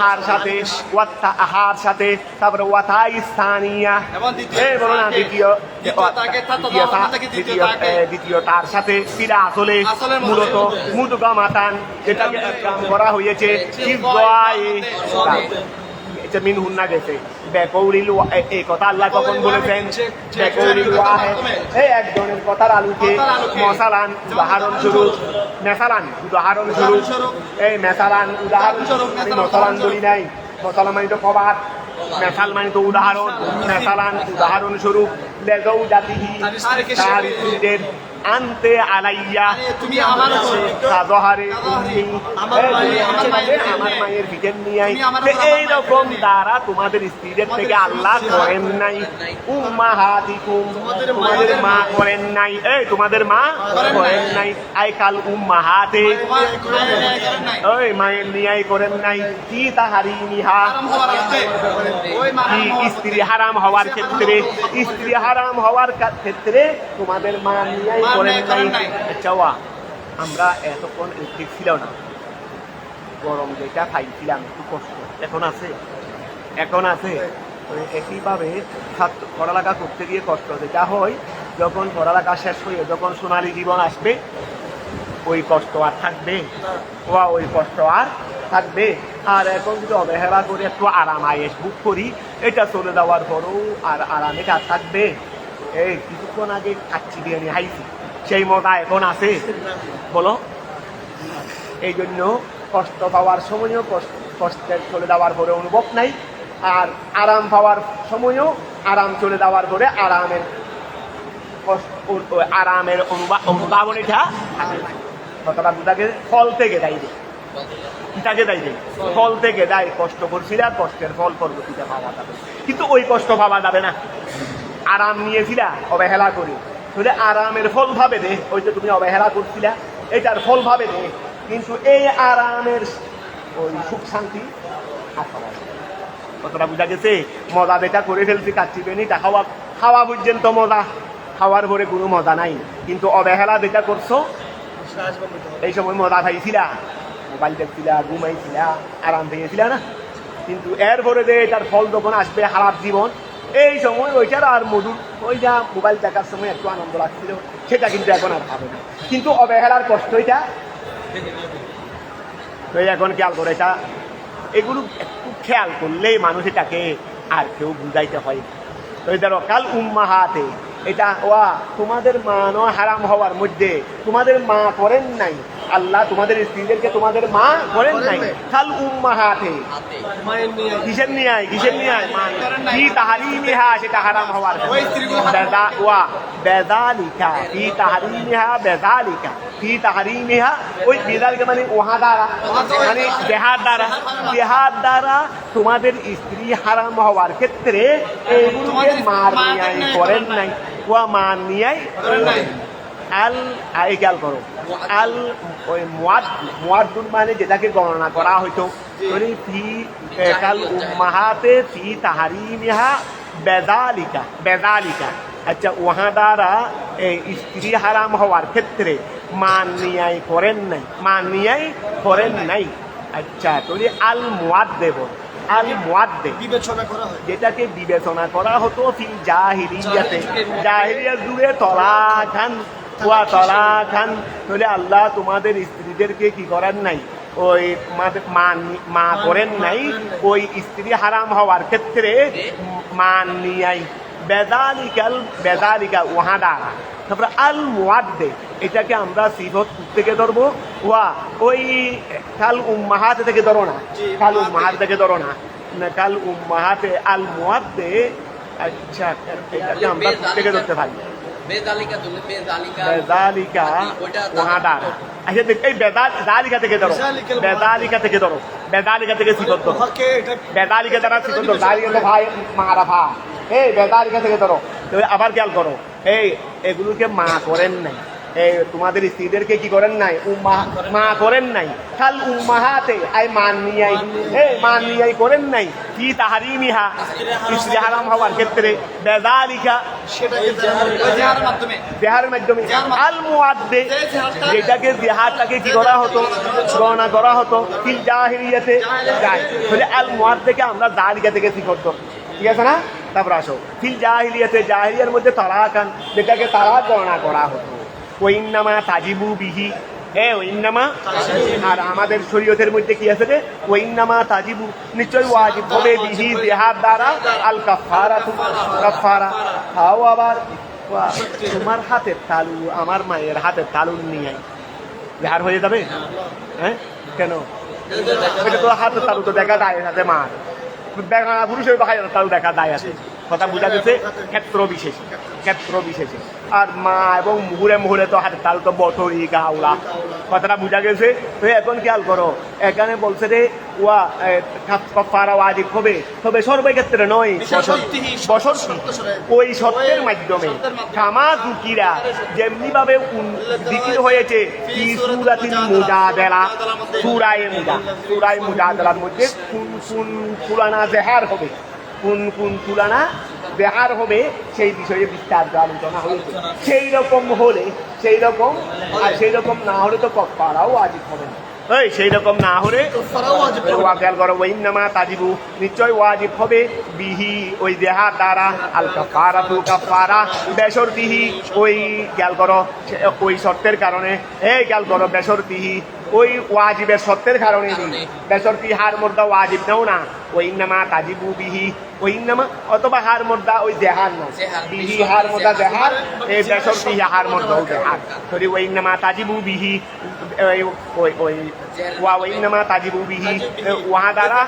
হার সাথে, ওয়াতা হার সাথে, তারপরে ওয়াতা ইস্তানিয়া, এই বলো না দ্বিতীয় তার সাথে ফিরা আসলে মূলত মুদগামাতান, যেটাকে কাম করা হয়েছে মিনহুন্না গেছে বেকৌলিল, এই কথা আল্লাহ কখন বলেছেন? বেকৌলিল ওয়াহিদ, এই একজনের কথার আলোকে, মসালান উদাহরণস্বরূপ, মেসালান উদাহরণস্বরূপ, এই মেসালান উদাহরণস্বরূপ, আমি মসালান বলি নাই, মসালান মানে তো কবাদ, মেসাল মানে তো উদাহরণ, মেসালান উদাহরণস্বরূপ, লেজৌজাতিহি তার স্ত্রীদের, আনতে আলাইয়া তুমি আমার কাজহারে উম্মি, আমার মায়ের ফিডেন নিয়ে আই। এইরকম দ্বারা তোমাদের স্ত্রীদের থেকে আল্লাহ করেন নাই উম্মাহাতিকুম, তোমাদের মা করেন নাই, এই তোমাদের মা করেন নাই, আই কাল উম্মাহাতে, ওই মায়ের নিয়াই করেন নাই, কি তাহারিমিহা, কি স্ত্রী হারাম হওয়ার ক্ষেত্রে, স্ত্রী হারাম হওয়ার ক্ষেত্রে তোমাদের মা নিয়াই করেন নাই। আচ্ছা আমরা এতক্ষণ ঠিক ছিল না, গরম যেটা খাইছিলাম একটু কষ্ট এখন আছে, এখন আছে। একইভাবে পড়ালেখা করতে গিয়ে কষ্ট যেটা হয়, যখন পড়ালেখা শেষ হয়ে যখন সোনালী জীবন আসবে, ওই কষ্ট আর থাকবে, ওই কষ্ট আর থাকবে। আর এখন যদি অবহেলা করে একটু আরাম আয়েস বুক করি, এটা চলে যাওয়ার পরেও আর আরাম এটা থাকবে। এই কিছুক্ষণ আগে কাচ্চি বিরিয়ানি খাইছি, সেই মজা এখন আছে বলো? এই জন্য কষ্ট পাওয়ার সময়ও কষ্টের চলে যাওয়ার পরে অনুভব নাই, আর আরাম পাওয়ার সময়ও আরাম চলে যাওয়ার পরে আরামের অনুধাবনীটা কতটা বুঝাকে ফল থেকে দেয়, পিতাকে দেয়, ফল থেকে দেয়। কষ্ট করছিল, কষ্টের ফল পরবর্তীতে পাওয়া যাবে, কিন্তু ওই কষ্ট পাওয়া যাবে না। আরাম নিয়েছিলা অবহেলা করে, তাহলে আরামের ফল ভাবে দে, ওই যে তুমি অবহেলা করছিলা এটার ফল ভাবে দে, কিন্তু এই আরামের ওই সুখ শান্তি কতটা বুঝা গেছে? মজা যেটা করে ফেলছি কাচ্চি বেনিটা খাওয়া পর্যন্ত মজা, খাওয়ার পরে কোনো মজা নাই। কিন্তু অবহেলা যেটা করছো, এই সময় মজা খাইছিলা, মোবাইল দেখছিলা, ঘুমাইছিলা, আরাম পেয়েছিলা না, কিন্তু এরপরে যে এটার ফল যখন আসবে খারাপ জীবন, এই সময় ওইটার আর মধুর, ওই যা মোবাইল দেখার সময় একটু আনন্দ লাগছিল সেটা কিন্তু এখন আর পাবে না। কিন্তু অবহেলার কষ্ট এটা এখন খেয়াল করে, এটা এগুলো একটু খেয়াল করলেই মানুষ এটাকে আর কেউ বুঝাইতে হয়। তো এটা কাল উম্মাহাতে, এটা তোমাদের মা হারাম হওয়ার মধ্যে তোমাদের মা করেন নাই আল্লাহ তোমাদের স্ত্রীদেরকে তোমাদের মা করেন নাই কাল উম্মাহাতে কিসের নিয়ে ফি তাহরিমিহা সেটা হারাম হওয়ার বেজালিকা ফি তাহরিমিহা বেজালিকা ফি তাহরিমিহা ওই বেজালিকা মানে ওহা দ্বারা মানে দেহার দ্বারা তোমাদের স্ত্রী হারাম হওয়ার ক্ষেত্রে এইগুলোকে মার নিয়াই করেন নাই ওয়া মার নিয়াই আল আই খেয়াল করো আল ওই মুয়াদ্দুন মানে যেটাকে গণনা করা হইতো ফি কাল উম্মাহাতে ফি তাহরিমিহা বেজালিকা আচ্ছা ওহা দ্বারা স্ত্রী হারাম হওয়ার ক্ষেত্রে মান নিয়াই করেন নাই আচ্ছা তাহলে আল মুয়াদ্দে বল আল মুয়াদ্দে যেটাকে বিবেচনা করা হতো ফিল জাহিলিয়াত যুগে তলাখান তাহলে আল্লাহ তোমাদের স্ত্রীদেরকে কি করেন নাই ওই মা করেন নাই ওই স্ত্রী হারাম হওয়ার ক্ষেত্রে মান নিয়াই বেজালিকা ওহা দ্বারা তারপরে আল মুয়াদ্দে এটাকে আমরা সিফত থেকে ধরবো ওই কাল উম্মাহাত থেকে ধরো না কাল উম্মাহাতে আল মুয়াদ্দে আচ্ছা এটাকে আমরা থেকে ধরতে পারি বেজালিকা ওহা দ্বারা আচ্ছা এই বেজালিকা থেকে ধরো বেজালিকা থেকে সিফত ধরো বেজালিকা দ্বারা সিফত ধরো জালিকা তো ভাই মারাফা এই বেজালিকা থেকে ধরো আবার খেয়াল করো এগুলোকে মা করেন নাই তোমাদের স্ত্রীদেরকে কি করেন নাই মা করেন নাই কাল উম্মাহাতে আই মান নিয়াই করেন নাই কি তাহারিমিহা স্ত্রী হারাম হওয়ার ক্ষেত্রে বেজালিকা দেহারের মাধ্যমে আল মুয়াদ্দে যেটাকে দেহারটাকে কি করা হতো গণনা করা হতো ফিল জাহিলিয়াতে তাহলে আল মুয়াদ্দেকে আমরা জালিকা থেকে কি করতো ঠিক আছে না তারপর আসো ফিল জাহিলিয়ার মধ্যে তালাকান যেটাকে তালাক গণনা করা হতো ওইন্নামা তাজিবু বিহি ওইন্নামা আর আমাদের শরীয়তের মধ্যে কি আছে রে ওইন্নামা তাজিবু নিশ্চয় ওয়াজিব হবে বিহি দেহার দ্বারা আল কাফারা খাও আবার তোমার হাতের তালু আমার মায়ের হাতের তালু নিয়ে দেহার হয়ে যাবে হ্যাঁ কেন এটা তো হাতের তালু তো দেখা যায় হাতে মার পুরুষের হাতের তালু দেখা যায় আছে কথা বোঝা গেছে ক্ষেত্র বিশেষে আর মা এবং মুহুরে তো হাতের তালু তো বটরি গাউলা কথাটা বোঝা গেছে তো এখন খেয়াল করো এখানে বলছে রে কাফারা ওয়াজিব হবে তবে সর্বক্ষেত্রে নয় ওই সত্যের মাধ্যমে কামা দুকিরা যেমনি ভাবে জিকির হয়েছে কি সূরাতুল মুজাদালা সূরায়ে মুজাদালার মধ্যে কোন তুলনা জেহার হবে কোন তুলনা বেহার হবে সেই বিষয়ে বিস্তারিত আলোচনা হয়েছে সেই রকম না হলে তো কাফারাও ওয়াজিব হবে না সেই রকম না হলে খেয়াল করো ওয়াইন্নামা তাজিবু নিশ্চয় ওয়াজিব হবে বিহি ওই দেহার দ্বারা আল কাফারা বেশরতিহি ওই খেয়াল করো ওই শর্তের কারণে খেয়াল করো বেশরতিহি ওই ওয়াজিবের শর্তের কারণে বেশরতি হার মর্দা ওয়াজিব নাও না ওয়াইন্নামা তাজিবু বিহি ওয়াইন্নামা অথবা হার মর্দা ওই দেহার না বিহি হার মর্দা দেহার বেশরতি হার মর্দা দেহার সরি ওয়াইন্নামা তাজিবু বিহি ওয়াইন্নামা তাজিবু বিহি ওহা দ্বারা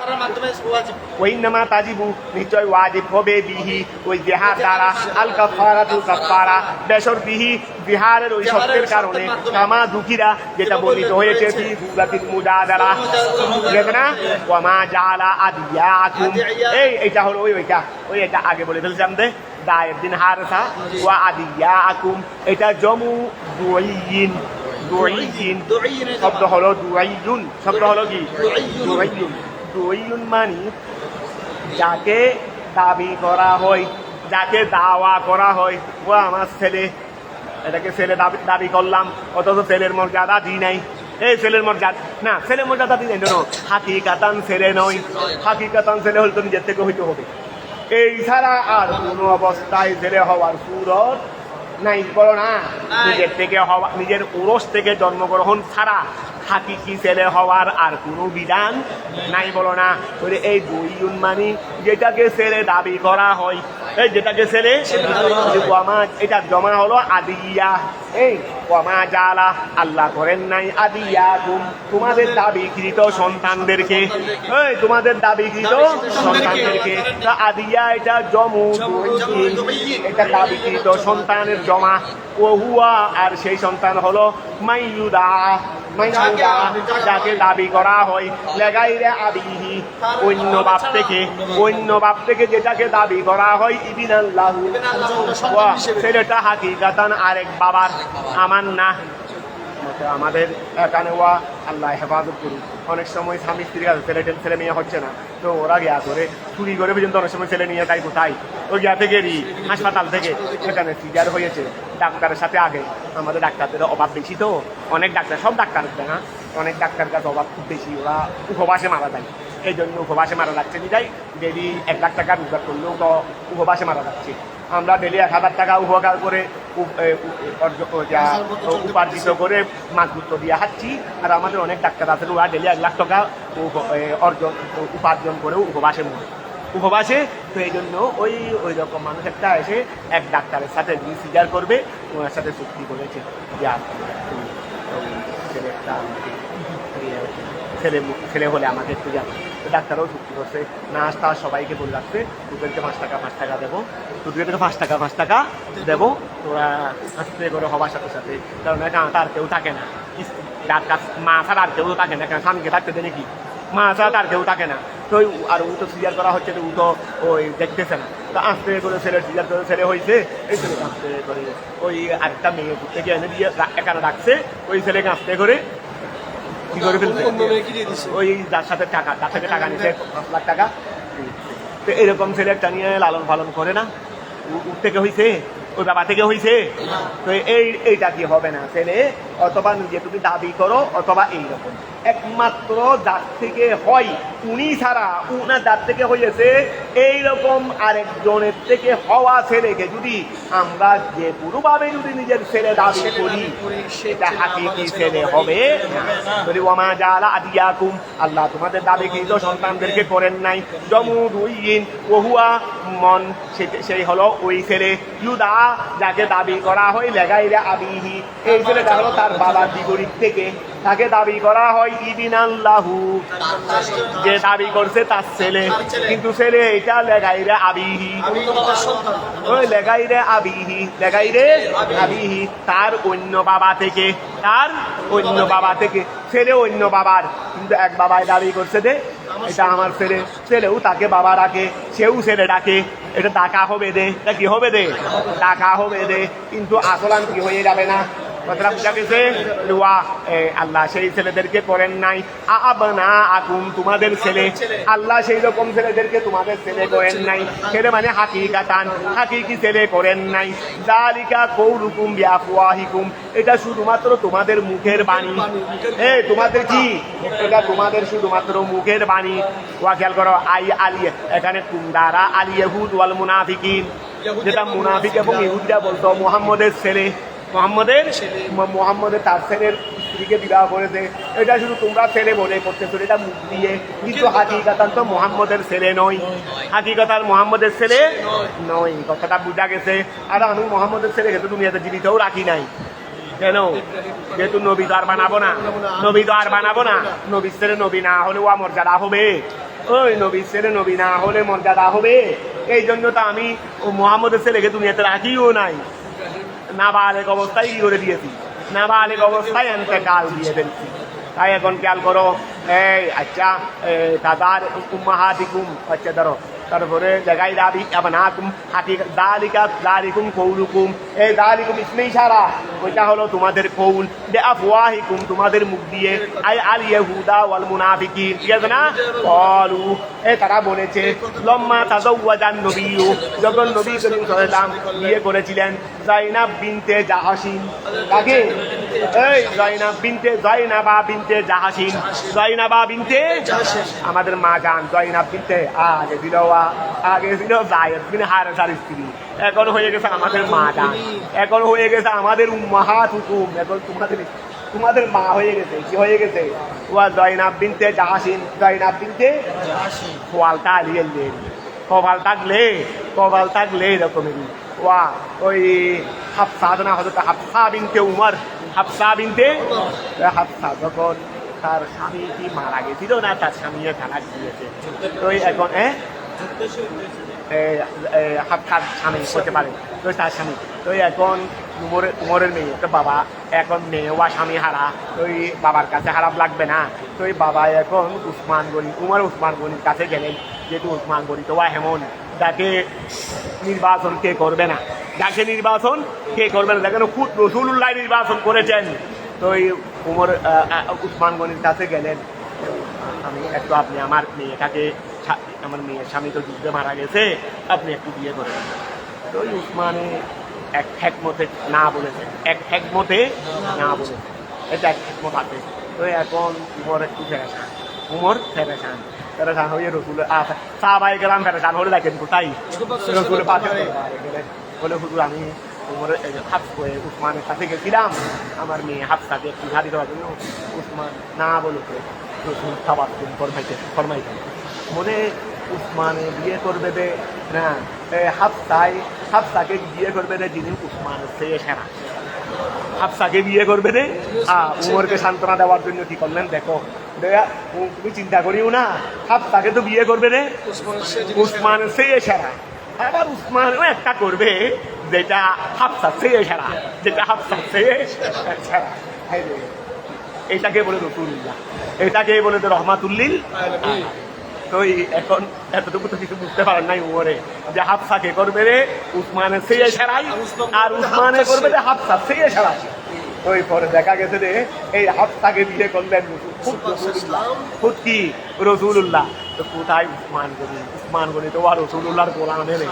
ওয়াইন্নামা তাজিবু নিশ্চয় ওয়াজিব হবে বিহি ওই দেহার দ্বারা আল কাফারা বেশরতিহি বিহারের ওই শর্তের কারণে কামা দুঃখীরা যেটা বর্ণিত হয়েছে ফি সূরাতুল মুজাদালা ঠিক না ওয়ামা জাআলা আদিয়াকুম এইটা হলো এটা আগে বলে ফেলছিলাম দে দায়ের দিন হারসা ওয়া আদিয়াকুম এটা জমু দুইয়িন শব্দ হলো দুইয়ুন কি দুইয়ুন মানে যাকে দাবি করা হয় যাকে দাওয়া করা হয় ও আমার ছেলে এটাকে ছেলে দাবি করলাম অথচ ছেলের মর্যাদা দিই নাই ছেলের মর্যাদা দিই নাই হাকিকাতান ছেলে নয় হাকিকাতান ছেলে হলে তো নিজের থেকে হইতে হবে এই ছাড়া আর কোনো অবস্থায় ছেলে হওয়ার সুরত নাই বলো না নিজের উরস থেকে জন্মগ্রহণ ছাড়া হাকিকি ছেলে হওয়ার আর কোনো বিধান নাই বলো না এই দুইয়ুন মানে যেটাকে ছেলে দাবি করা হয় যেটাকে ছেলে এটা জমা হলো আদিয়া এই ওয়ামা জালা আল্লাহ করেন নাই আদিয়াকুম তোমাদের দাবিকৃত সন্তানদেরকে, এই তোমাদের দাবিকৃত সন্তানদেরকে। তা আদিয়া এটা জমু, এটা দাবিকৃত সন্তানের জমা। ও হুয়া আর সেই সন্তান হলো মাইয়ুদা, মাইয়ুদা যাকে দাবি করা হয় লেগাইরে আবিহি অন্য বাপ থেকে, অন্য বাপ থেকে যেটাকে দাবি করা হয় ইবিনাল্লাহু সেটা হাকিকাতান আরেক বাবার, আমার না। আমাদের এখানে ওয়া আল্লাহ হেফাজত করুন, অনেক সময় স্বামী স্ত্রীর কাছে ছেলে মেয়ে হচ্ছে না, তো ওরা গিয়া করে চুরি করে পর্যন্ত অনেক সময় ছেলে নিয়ে তাই কোথায় ওই গিয়া থেকে হাসপাতাল থেকে সেখানে সিজার হয়েছে ডাক্তারের সাথে। আগে আমাদের ডাক্তারদের অভাব বেশি, তো অনেক ডাক্তার, সব ডাক্তার না, অনেক ডাক্তার কাছে অভাব খুব বেশি, ওরা উপবাসে মারা যায়। এই জন্য উপবাসে মারা যাচ্ছে নিজেই, ডেলি 1 লাখ টাকা রোজগার করলেও তো উপবাসে মারা যাচ্ছে। আমরা ডেলি 1000 টাকা উপকার করে উপার্জিত করে মাতৃত্ব দিয়ে হাঁটছি, আর আমাদের অনেক ডাক্তার আছে ওরা ডেলি 1 লাখ টাকা উপার্জন করেও উপবাসে। তো এই জন্য ওই রকম মানুষ একটা এসে এক ডাক্তারের সাথে সিজার করবে, ওনার সাথে চুক্তি করেছে যে ছেলে হলে আমাকে একটু যাবে। তো ডাক্তারও চুক্তি করছে, নার্স তার সবাইকে বলে রাখছে তোদেরকে 5 টাকা দেবো, তোদেরকে 5 টাকা দেবো, তোরা আস্তে করে হবার সাথে সাথে, কারণ এটা তার কেউ থাকে না, মা ছাড়া আর কেউ থাকে না, কেন স্বামীকে থাকতে দেয় নাকি, মা ছাড়া তার কেউ থাকে না। তো আর ও তো সিজার করা হচ্ছে, ও তো ওই দেখতেছে না, তো আস্তে করে সিজার করে ছেলে হয়েছে, এই ছেলে আস্তে করে ওই আরেকটা মেয়ে থেকে এনে দিয়ে এখানে রাখছে, ওই ছেলেকে আস্তে করে কি করে ফেলছে, ওই যার সাথে তার থেকে টাকা নিচ্ছে 5 লাখ টাকা। তো এরকম ছেলে একটা নিয়ে লালন পালন করে না, উঠ থেকে হয়েছে, ওই বাবা থেকে হয়েছে। তো এইটা কি হবে না ছেলে, অথবা নিজে তুমি দাবি করো, অথবা এইরকম একমাত্র যার থেকে হয় উনি ছাড়া, উনার যার থেকে হয়েছে এইরকম আরেকজনের থেকে হওয়া ছেলেকে যদি আমরা যে পুরোভাবে যদি নিজের ছেলে দাবি করি, সেটা হাকিকি ছেলে হবে না। বলি ওয়ামা জালা আদিয়াকুম আল্লাহ তোমাদের দাবিকৃত সন্তানদেরকে করেন নাই জমুদুইন ওহুয়া মন, সেই হলো ওই ছেলে ইউদা যাকে দাবি করা হয় লেগাইরে আবিহি, এই ছেলেটা হলো তার বাবার বিপরীত থেকে, তাকে দাবি করা হয় ইবিনাল্লাহু, যে দাবি করছে তার ছেলে, কিন্তু ছেলে এটা লেগাইরে আবিহি, ওই লেগাইরে আবিহি, লেগাইরে আবিহি তার অন্য বাবা থেকে, তার অন্য বাবা থেকে, ছেলে অন্য বাবার, কিন্তু এক বাবায় দাবি করছে যে এটা আমার ছেলে, ছেলেও তাকে বাবা ডাকে, সেও ছেলে ডাকে, এটা ডাকা হবে দে, এটা কি হবে দে, ডাকা হবে দে, কিন্তু আসলান কি হয়ে যাবে না। কথাটা বুঝা গেছে? আল্লাহ সেই ছেলেদেরকে করেন নাই আবনা আকুম তোমাদের ছেলে, আল্লাহ সেই রকম ছেলেদেরকে তোমাদের ছেলে করেন নাই, ছেলে মানে হাকিকাতান হাকিকি ছেলে করেন নাই। যালিকা কৌলুকুম বিআফওয়াহিকুম, এটা শুধুমাত্র তোমাদের মুখের বাণী, তোমাদের কি, এটা তোমাদের শুধুমাত্র মুখের বাণী। ওয়া খেয়াল করো, আলিয়া এখানে কুমদারা আল ইয়াহুদ ওয়াল মুনাফিকিন, যেটা মুনাফিক এবং ইহুদিরা বলতো মুহাম্মদের ছেলে, মুহাম্মদের তার ছেলের স্ত্রীকে বিবাহ করেছে, এটা শুধু তোমরা ছেলে বলে করতেছো, এটা মুখ দিয়ে, কিন্তু হাকিকাতান তো মুহাম্মদের ছেলে নয়, হাকিকাতান মুহাম্মদের ছেলে নয়। কথাটা বুঝা গেছে? আর আমি মুহাম্মদের ছেলে কিন্তু দুনিয়াতে জীবিতও রাখি নাই, কেন? যেহেতু নবী তো আর বানাবো না, নবীর ছেলে নবী না হলে ও মর্যাদা হবে, ওই নবীর ছেলে নবী না হলে মর্যাদা হবে। এই জন্য তো আমি ও মুহাম্মদের ছেলেকে দুনিয়াতে রাখিও নাই, নাবালেগ অবস্থায় কি করে দিয়েছি, নাবালেগ অবস্থায় ইন্তেকাল দিয়ে ফেলছি। তাই এখন খেয়াল করো, আচ্ছা তাদার উম্মাহাতিকুম, আচ্ছা ধরো, তারপরে জায়গায় দাবি আবনাকুম হাকিকা যালিকুম কৌলুকুম, এই যালিকুম ইসমে ইশারা, ওইটা হলো তোমাদের কৌল, বিআফওয়াহিকুম তোমাদের মুখ দিয়ে, আল ইয়াহুদা ওয়াল মুনাফিকিন, ঠিক আছে না? ক্বালু তারা বলেছে, লম্মা তাযাওয়াজান নবিয়্যু, যখন নবী করিম সাল্লাল্লাহু আলাইহি ওয়াসাল্লাম বিয়ে করেছিলেন যায়নাব বিনতে জাহাশিন, কাকে? জয়নাবা বিনতে জাহাশিন, জয়নাবা বিনতে আমাদের মা জান জয়নাব বিনতে, আগে ছিল জায়েদ বিন হারেসার স্ত্রী, এখন হয়ে গেছে আমাদের মা জান, এখন হয়ে গেছে আমাদের উম্মাহাত হুকুম, এখন তোমাদের মা হয়ে গেছে, কি হয়ে গেছে? ওয়া জয়নাব বিনতে জাহাশিন, জয়নাব বিনতে কপাল থাকলে এরকমেরই। ওয়া ওই হাফসা না হযরত হাফসা বিনতে উমর, হাফসা বিনতে হাফসা যখন তার স্বামী কি মারা গেছিল না তার স্বামীও তালাক দিয়েছে, তো এখন হাফসার স্বামী হতে পারে, তো তার স্বামী তো এখন উমরের মেয়ে, তো বাবা এখন মেয়ে ওয়া স্বামী হারা, তো ওই বাবার কাছে খারাপ লাগবে না, তো ওই বাবা এখন উসমান গনি উমর উসমান গনির কাছে গেলেন, যেহেতু উসমান গনি তো ওয়া হেমন যাকে নির্বাচন কে করবে না, যাকে নির্বাচন কে করবে না, দেখেন খুদ রসুলুল্লাহ নির্বাচন করেছেন, তো ওই উমর উসমান গনির কাছে গেলেন, আমি একটু আপনি আমার মেয়েটাকে, আমার মেয়ের স্বামী তো যুদ্ধে মারা গেছে, আপনি একটু বিয়ে করে দেন, তো ওই উসমানে এক হেকমতে না বলেছে, এক হেকমতে না বলেছে, এটা এক হেকমত আছে, তো এখন উমর একটু ফেরেশান, উমর ফেরেশান ফেরেশান হয়ে রসুল সাহাবায়ে কেরাম ফেরেশান হলে দেখেন কোথায় রসুল পাশে গেলেন, বলে হুজুর আমি উমর উসমানের কাছে গেছিলাম আমার মেয়ে হাফসাকে একটু হারি দেওয়ার জন্য, উসমান না বলেছে, রসুল তাবাসসুম ফরমাইতেন মনে উসমানে বিয়ে করবে দে না হাফসাকে বিয়ে করবে দে যিনি উসমানের চেয়ে সেরা, হাফসাকে বিয়ে করবে দে, উমরকে সান্ত্বনা দেওয়ার জন্য কি করলেন দেখো, তুমি চিন্তা করিও না, হাফসাকে তো বিয়ে করবে রে উসমানের চেয়ে সেরা, আবার উসমানও একটা করবে যেটা হাফসার চেয়ে সেরা, যেটা হাফসার চেয়ে সেরা, এটাকে বলে রসুলুল্লাহ, এটাকে বলে তো রহমাতুল্লিল। তো এখন এতটুকু তো কিছু বুঝতে পারেন নাই উমরে, যে হাফসাকে করবে রে উসমানের চেয়ে সেরাই, আর উসমানে করবে রে হাফসার চেয়ে সেরাই, ওই পরে দেখা গেছে রে এই হাফসাকে বিয়ে করলেন খুদ কি রসুলুল্লাহ, তো কোথায় উসমান গনি তো আর রসুলুল্লাহর গোলাম এনে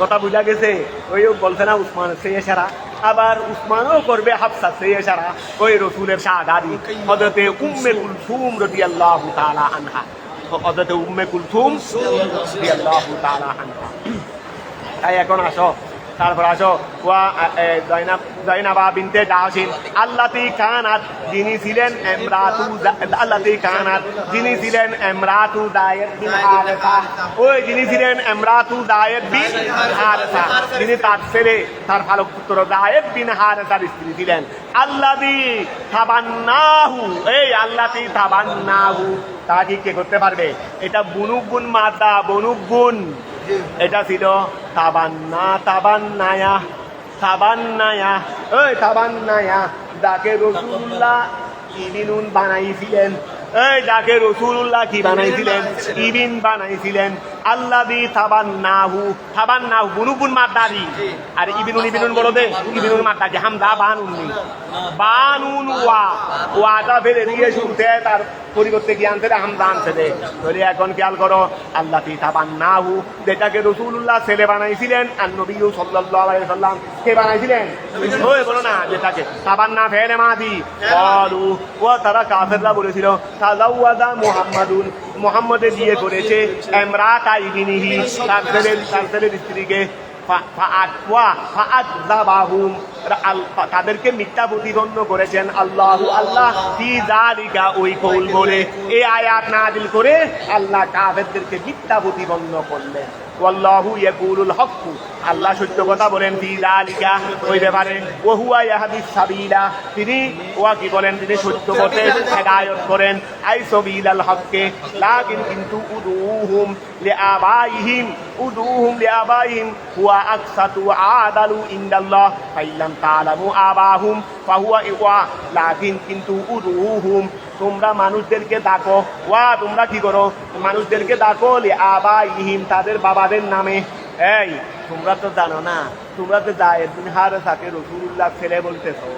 কথা বুঝা গেছে, ওই বলছে না উসমানের চেয়ে সেরা, আবার উসমানও করবে হাফসার চেয়ে সেরা, ওই রসুলের শাহজাদি হযরতে উম্মে কুলসুম রাদিয়াল্লাহু তাআলা আনহা, হযরতে উম্মে কুলসুম রাদিয়াল্লাহু তাআলা আনহা। তাই এখন আসো, তারপর আসো ওয়া জাইনাবা বিনতে জাহশিন আল্লাতী কানাত, যিনি ছিলেন ইমরাতু, আল্লাতী কানাত যিনি ছিলেন ইমরাতু দায়েদ বিন হারেসা, ওই যিনি ছিলেন ইমরাতু দায়েদ বিন হারেসা, যিনি তার ছেলে তার ফালক পুত্র দায়েদ বিন হারেসার স্ত্রী ছিলেন, আল্লাযী তাবান্নাহু, এই আল্লাতী তাবান্নাহু তাকে কে করতে পারবে, এটা বুনুক গুণ মাদা, বুনুক গুণ, এটা ছিল তাবান্নায়া, ওই তাবান্নায়া যাকে রসুলুল্লাহ ইবিনুন বানাইছিলেন, এই যাকে রসুলুল্লাহ কি বানাইছিলেন, ইবিন বানাইছিলেন, আল্লাযী তাবান্নাহু বুনুগুন মাদ্দারি, আর ইবিনুন বলো দে, ইবিনুন মাদ্দারি হামজা বানুন ওয়াটা ফেলে দিয়ে শুনতে তার পরিবর্তে কি আনতে হামজা আনতে দে, বলে এখন খেয়াল করো আল্লাযী তাবান্নাহু যেটাকে রাসূলুল্লাহ ছেলে বানাইছিলেন, আর নবী সাল্লাল্লাহু আলাইহি ওয়াসাল্লাম কে বানাইছিলেন, ওই বলো না যেটাকে তাবান্না ফেলে মাদি বলু, ও তারা কাফেররা বলেছিল তাজাওয়াজা মুহাম্মাদুন, মুহাম্মদে বিয়ে করেছে ইমরাতা ইবনিহি, তার ছেলের স্ত্রীকে, তাদেরকে মিথ্যা প্রতিপন্ন করেছেন আল্লাহ ফি যালিকা, ওই কৌল বলে এই আয়াত নাযিল করে আল্লাহ কাফেরদেরকে মিথ্যা প্রতিপন্ন করলেন, ওয়াল্লাহু ইয়াকুলুল হক, আল্লাহ সত্য কথা বলেন, ফি যালিকা ওই ব্যাপারে, ওয়া হুয়া ইয়াহদিস সাবিলা, তিনি ওয়া কি বলেন, তিনি সত্য পথে হেদায়েত করেন, আই সাবিলাল হককে, লাকিন কিন্তু উদুহুম লিআবাইহিম হুয়া আকসাতু আদালু ইনদাল্লাহ ফাইল্লাম তাআলামু আবাহুম ফাহুয়া ইওয়া, লাকিন কিন্তু উদুহুম তোমরা মানুষদেরকে ডাকো, ওয়া তোমরা কি করো মানুষদেরকে ডাকো, লিআবাইহিম তাদের বাবাদের নামে, এই তোমরা তো জানো না, তোমরা তো দায়েদ বিন হারেসাকে রাসূলুল্লাহ ছেলে বলতেছো,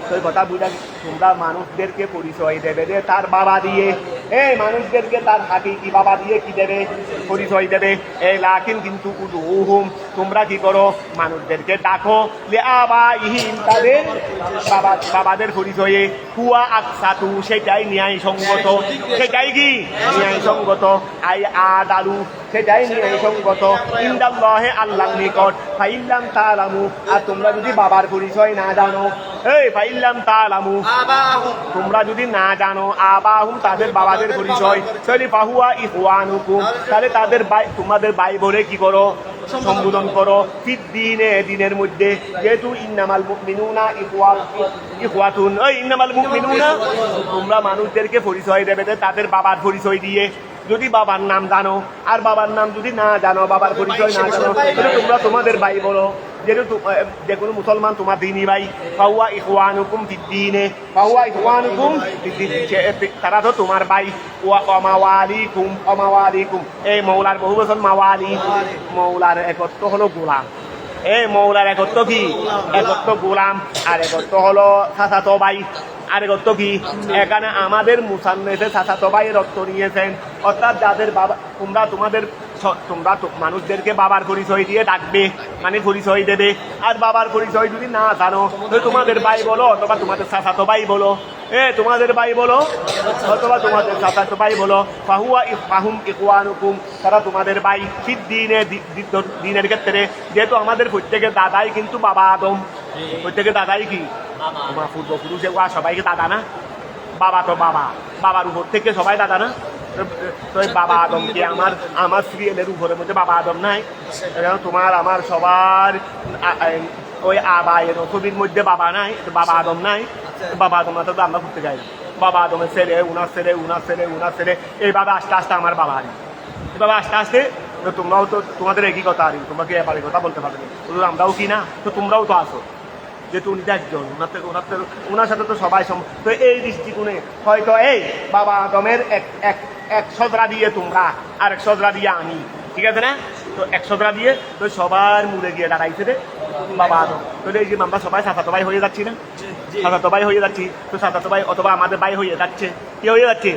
তো কথা বুঝা, তোমরা মানুষদেরকে পরিচয় দেবে যে তার বাবা দিয়ে, এই মানুষদেরকে তার হাকিকি বাবা দিয়ে কি দেবে, পরিচয় দেবে, এই লাকিন কিন্তু উদুহুম তোমরা কি করো মানুষদেরকে ডাকো, লিআবাইহিম তাদের বাবাদের পরিচয়ে, হুয়া আকসাতু সেটাই ন্যায়সঙ্গত, সেটাই কি ন্যায়সঙ্গত, আই আদালু সেটাই ন্যায়সঙ্গত, ইনদাল্লাহি আল্লাহর নিকট, ফাইল্লাম তাআলামু আর তোমরা যদি বাবার পরিচয় না জানো, এই ফাইল্লাম তাআলামু তোমরা যদি না জানো, আবাহুম তাদের বাবাদের পরিচয়, তাহলে ফাহুয়া ইখওয়ানুকুম তাহলে তাদের তোমাদের ভাই বলে কি করো সম্বোধন করো ফিদ দ্বীনে দ্বীনের মধ্যে যেহেতু ইন্নামাল মুমিনুনা ইখওয়াতুন ওই ইন্নামাল মুমিনুনা তোমরা মানুষদেরকে পরিচয় দেবে তাদের বাবার পরিচয় দিয়ে যদি বাবার নাম জানো আর বাবার নাম যদি না জানো বাবার পরিচয় না জানো তাহলে তোমরা তোমাদের ভাই বলো যেহেতু যে কোনো মুসলমান তোমার দিনই ভাই ফাহুয়া ইখওয়ানুকুম ফিদ্দীনে ফাহুয়া ইখওয়ানুকুম ফিদ্দীনে তারা তো তোমার ভাই ওয়া অমাওয়ালিকুম এই মৌলার বহু বছর মাওয়ালি মৌলার একত্র হলো গোলাম এই মৌলার একত্র কি একত্র গোলাম আর একত্র হলো চাচাতো ভাই আর একত্র কি এখানে আমাদের মুসান্নেফে চাচাতো ভাইয়ের অর্থ নিয়েছেন অর্থাৎ যাদের বাবা তোমরা মানুষদেরকে বাবার পরিচয় দিয়ে ডাকবে মানে পরিচয় দেবে আর বাবার পরিচয় যদি না জানো তোমাদের ভাই বলো অথবা তোমাদের চাচাতো ভাই বলো তোমাদের ভাই বলো অথবা তোমাদের চাচাতো ভাই বলো ফাহুম ইখওয়ানুকুম তারা তোমাদের ভাই ফিদ দ্বীনে দ্বীনের ক্ষেত্রে যেহেতু আমাদের প্রত্যেকের দাদাই কিন্তু বাবা আদম প্রত্যেকের দাদাই কি তোমার পূর্বপুরুষে সবাইকে দাদা না বাবা তো বাবার উপর থেকে সবাই দাদা না তো বাবা আদমকে আমার সিরিয়ালের উপরের মধ্যে বাবা আদম নাই তোমার আমার সবার ওই আবায়ের ছবির মধ্যে বাবা নাই বাবা আদম নাই বাবা আদম না তো আমরা ঘুরতে যাই না বাবা আদমের ছেলে উনার ছেলে এইভাবে আস্তে আস্তে আমার বাবা আনি এভাবে আস্তে আস্তে তোমরাও তো তোমাদের একই কথা আনি তোমাকে এবারে কথা বলতে পারবে না আমরাও কি না তো তোমরাও তো আসো যেহেতু উনি একজন ওনার সাথে তো সবাই তো এই দৃষ্টিকোণে হয়তো এই বাবা আদমের এক সদরা দিয়ে তোমরা আর এক সদরা দিয়ে আমি ঠিক আছে না তো এক সদরা দিয়ে তো সবার মূলে গিয়ে দাঁড়াইছে রে বাবা আদম তো এই যে আমরা সবাই চাচাতো ভাই হয়ে যাচ্ছি না চাচাতো ভাই হয়ে যাচ্ছি তো চাচাতো ভাই অথবা আমাদের ভাই হয়ে যাচ্ছে কি হয়ে যাচ্ছে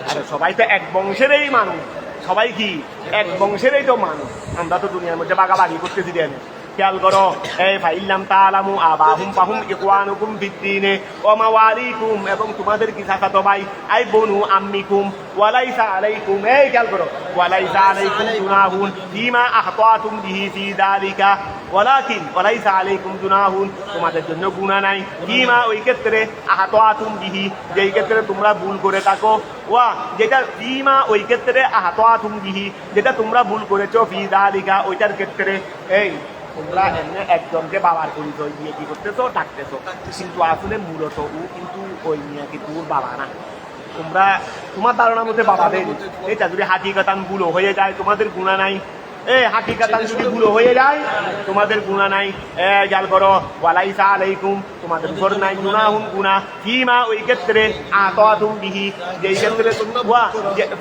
আরে সবাই তো এক বংশেরই মানুষ সবাই কি এক বংশেরই তো মানুষ আমরা তো দুনিয়ার মধ্যে বাগাবাগি করতেছি দেন খেয়াল করো এই ফাইল্লাম তাআলামু আবাহুম ফাহুম ইখওয়ানুকুম ফিদ্দীনে ওয়া মাওয়ালিকুম এবং তোমাদের কি চাচাতো ভাই আই বনু আম্মিকুম ওয়ালাইসা আলাইকুম এই খেয়াল করো ওয়ালাইসা আলাইকুম জুনাহুন ফিমা আখতাতুম বিহি ফি যালিকা ওয়ালাইসা আলাইকুম জুনাহুন তোমাদের জন্য গুনাহ নাই ফিমা ওই ক্ষেত্রে আখতাতুম বিহি যেই ক্ষেত্রে তোমরা ভুল করে থাকো ওয়া যেটা ফিমা ওই ক্ষেত্রে আখতাতুম বিহি যেটা তোমরা ভুল করেছো ফি যালিকা ওইটার ক্ষেত্রে এই তোমরা এমনি একজনকে বাবার পরিচয় দিয়ে কি করতেছো ডাকতেছো কিন্তু আসলে মূলত ও কিন্তু ওই নিয়ে কিন্তু ওর বাবা না তোমার ধারণার মধ্যে বাবা দেয় এটা যদি হাকিকাতান ভুলো হয়ে যায় তোমাদের গুণা নাই হাকিকাতান যদি ভুলো হয়ে যায় তোমাদের গুণা নাই খেয়াল করো ওয়ালাইসা আলাইকুম তোমাদের উপর নাই গুনাহুন গুনাহ ফিমা ওই ক্ষেত্রে আতাতুম বিহি যেই ক্ষেত্রে তোমরা